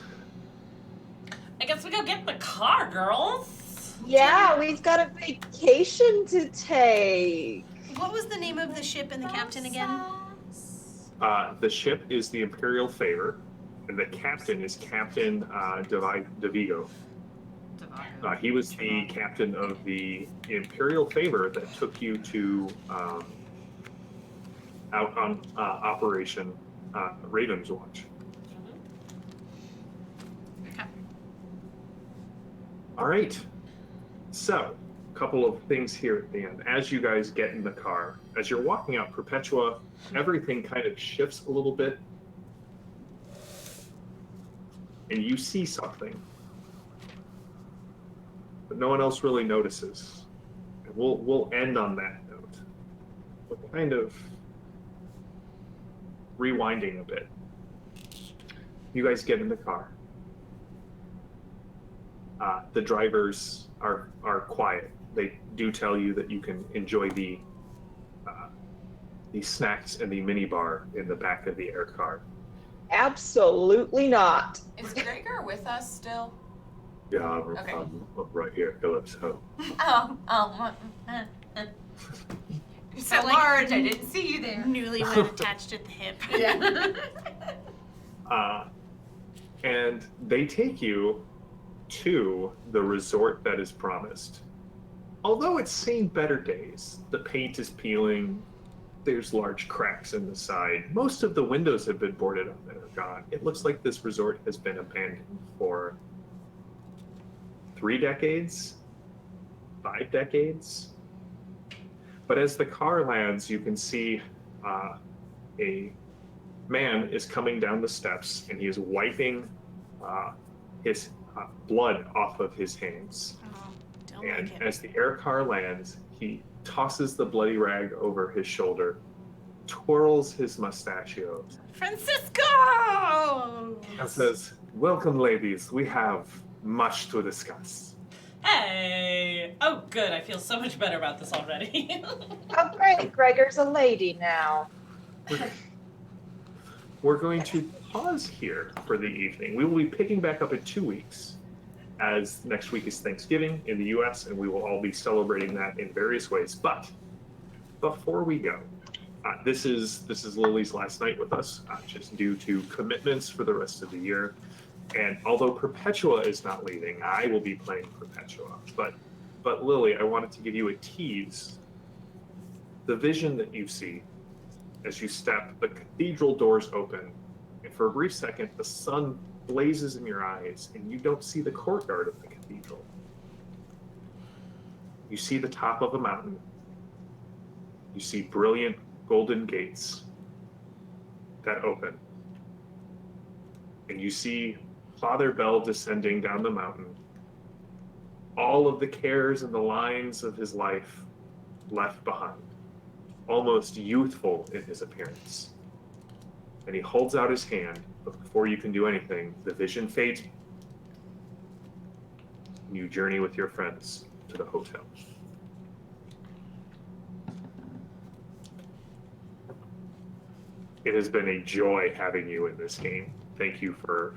Speaker 4: I guess we go get in the car, girls.
Speaker 6: Yeah, we've got a vacation to take.
Speaker 1: What was the name of the ship and the captain again?
Speaker 2: The ship is the Imperial Favor, and the captain is Captain DeVigo. He was the captain of the Imperial Favor that took you to out on Operation Raven's Watch. All right. So, a couple of things here at the end. As you guys get in the car, as you're walking out Perpetua, everything kind of shifts a little bit, and you see something, but no one else really notices. And we'll end on that note. We're kind of rewinding a bit. You guys get in the car. The drivers are quiet. They do tell you that you can enjoy the snacks and the minibar in the back of the air car.
Speaker 6: Absolutely not.
Speaker 3: Is Gregor with us still?
Speaker 2: Yeah, I'm
Speaker 3: Okay.
Speaker 2: right here, Calypso.
Speaker 3: You're so
Speaker 1: I like-
Speaker 3: large, I didn't see you there.
Speaker 1: Newlywed attached at the hip.
Speaker 3: Yeah.
Speaker 2: And they take you to the resort that is promised. Although it's seen better days, the paint is peeling, there's large cracks in the side. Most of the windows have been boarded up and are gone. It looks like this resort has been abandoned for 3 decades, 5 decades. But as the car lands, you can see a man is coming down the steps, and he is wiping his blood off of his hands.
Speaker 1: Oh, don't
Speaker 2: And
Speaker 1: like it.
Speaker 2: as the air car lands, he tosses the bloody rag over his shoulder, twirls his mustachios,
Speaker 1: Francisco!
Speaker 2: and says, "Welcome, ladies. We have much to discuss.
Speaker 4: Hey! Oh, good. I feel so much better about this already.
Speaker 6: Oh, great. Gregor's a lady now.
Speaker 2: We're going to pause here for the evening. We will be picking back up in 2 weeks, as next week is Thanksgiving in the US, and we will all be celebrating that in various ways. But before we go, this is Lily's last night with us, just due to commitments for the rest of the year. And although Perpetua is not leaving, I will be playing Perpetua. But Lily, I wanted to give you a tease. The vision that you see as you step, the cathedral doors open, and for a brief second, the sun blazes in your eyes, and you don't see the courtyard of the cathedral. You see the top of a mountain. You see brilliant golden gates that open. And you see Father Bell descending down the mountain. All of the cares and the lines of his life left behind. Almost youthful in his appearance. And he holds out his hand, but before you can do anything, the vision fades. You journey with your friends to the hotel. It has been a joy having you in this game. Thank you for,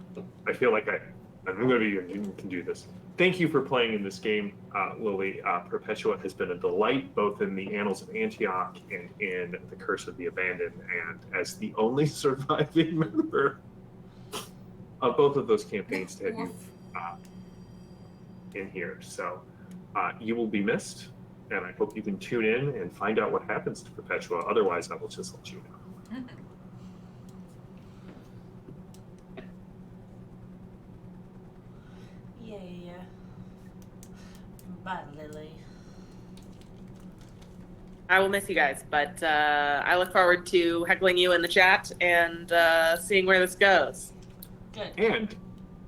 Speaker 2: I feel like I'm going to be, you can do this. Thank you for playing in this game, Lily. Perpetua has been a delight, both in the Annals of Antioch and in The Curse of the Abandoned, and as the only surviving member of both of those campaigns to have you in here. So you will be missed, and I hope you can tune in and find out what happens to Perpetua. Otherwise, I will just let you know.
Speaker 4: Yeah. Bye, Lily.
Speaker 5: I will miss you guys, but I look forward to heckling you in the chat and seeing where this goes.
Speaker 4: Good.
Speaker 2: And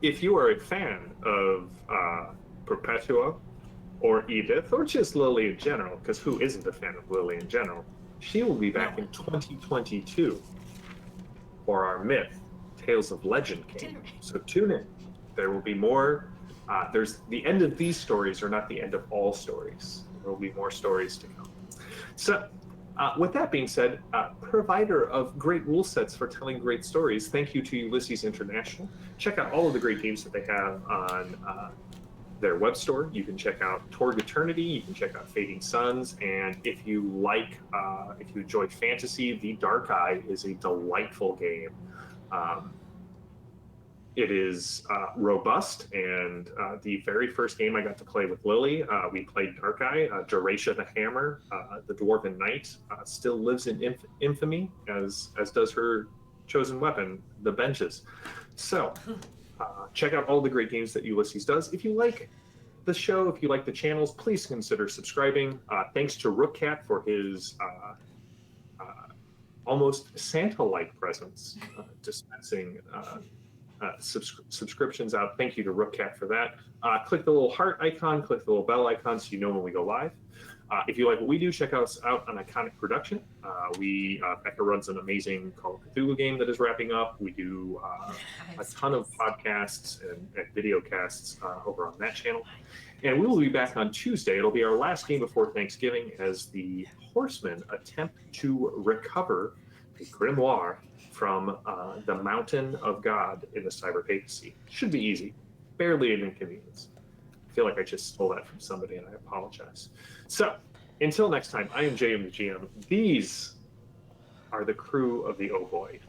Speaker 2: if you are a fan of Perpetua or Edith or just Lily in general, because who isn't a fan of Lily in general, she will be back in 2022 for our Myth, Tales of Legend game. So tune in. There will be more. There's the end of these stories are not the end of all stories. There will be more stories to come. So with that being said, provider of great rule sets for telling great stories, thank you to Ulysses International. Check out all of the great games that they have on their web store. You can check out Torg Eternity, you can check out Fading Suns, and if you like, if you enjoy fantasy, The Dark Eye is a delightful game. It is robust, and the very first game I got to play with Lily, we played Dark Eye. Duracia the Hammer, the Dwarven Knight, still lives in infamy, as does her chosen weapon, the Benches. So check out all the great games that Ulysses does. If you like the show, if you like the channels, please consider subscribing. Thanks to Rookcat for his almost Santa-like presence, dispensing subscriptions out. Thank you to Rookcat for that. Click the little heart icon, click the little bell icon so you know when we go live. If you like what we do, check us out on Iconic Production. Becca runs an amazing Call of Cthulhu game that is wrapping up. We do a ton of podcasts and video casts over on that channel. And we will be back on Tuesday. It'll be our last game before Thanksgiving as the Horsemen attempt to recover a grimoire from the Mountain of God in the Cyber Papacy. Should be easy. Barely an inconvenience. I feel like I just stole that from somebody and I apologize. So, until next time, I am JM the GM. These are the crew of the Oh Boii.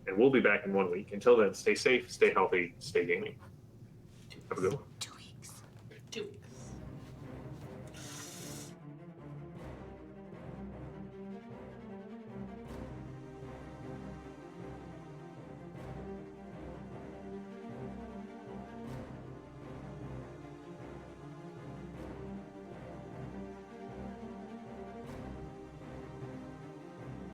Speaker 2: And we'll be back in 1 week. Until then, stay safe, stay healthy, stay gaming. Have a good one.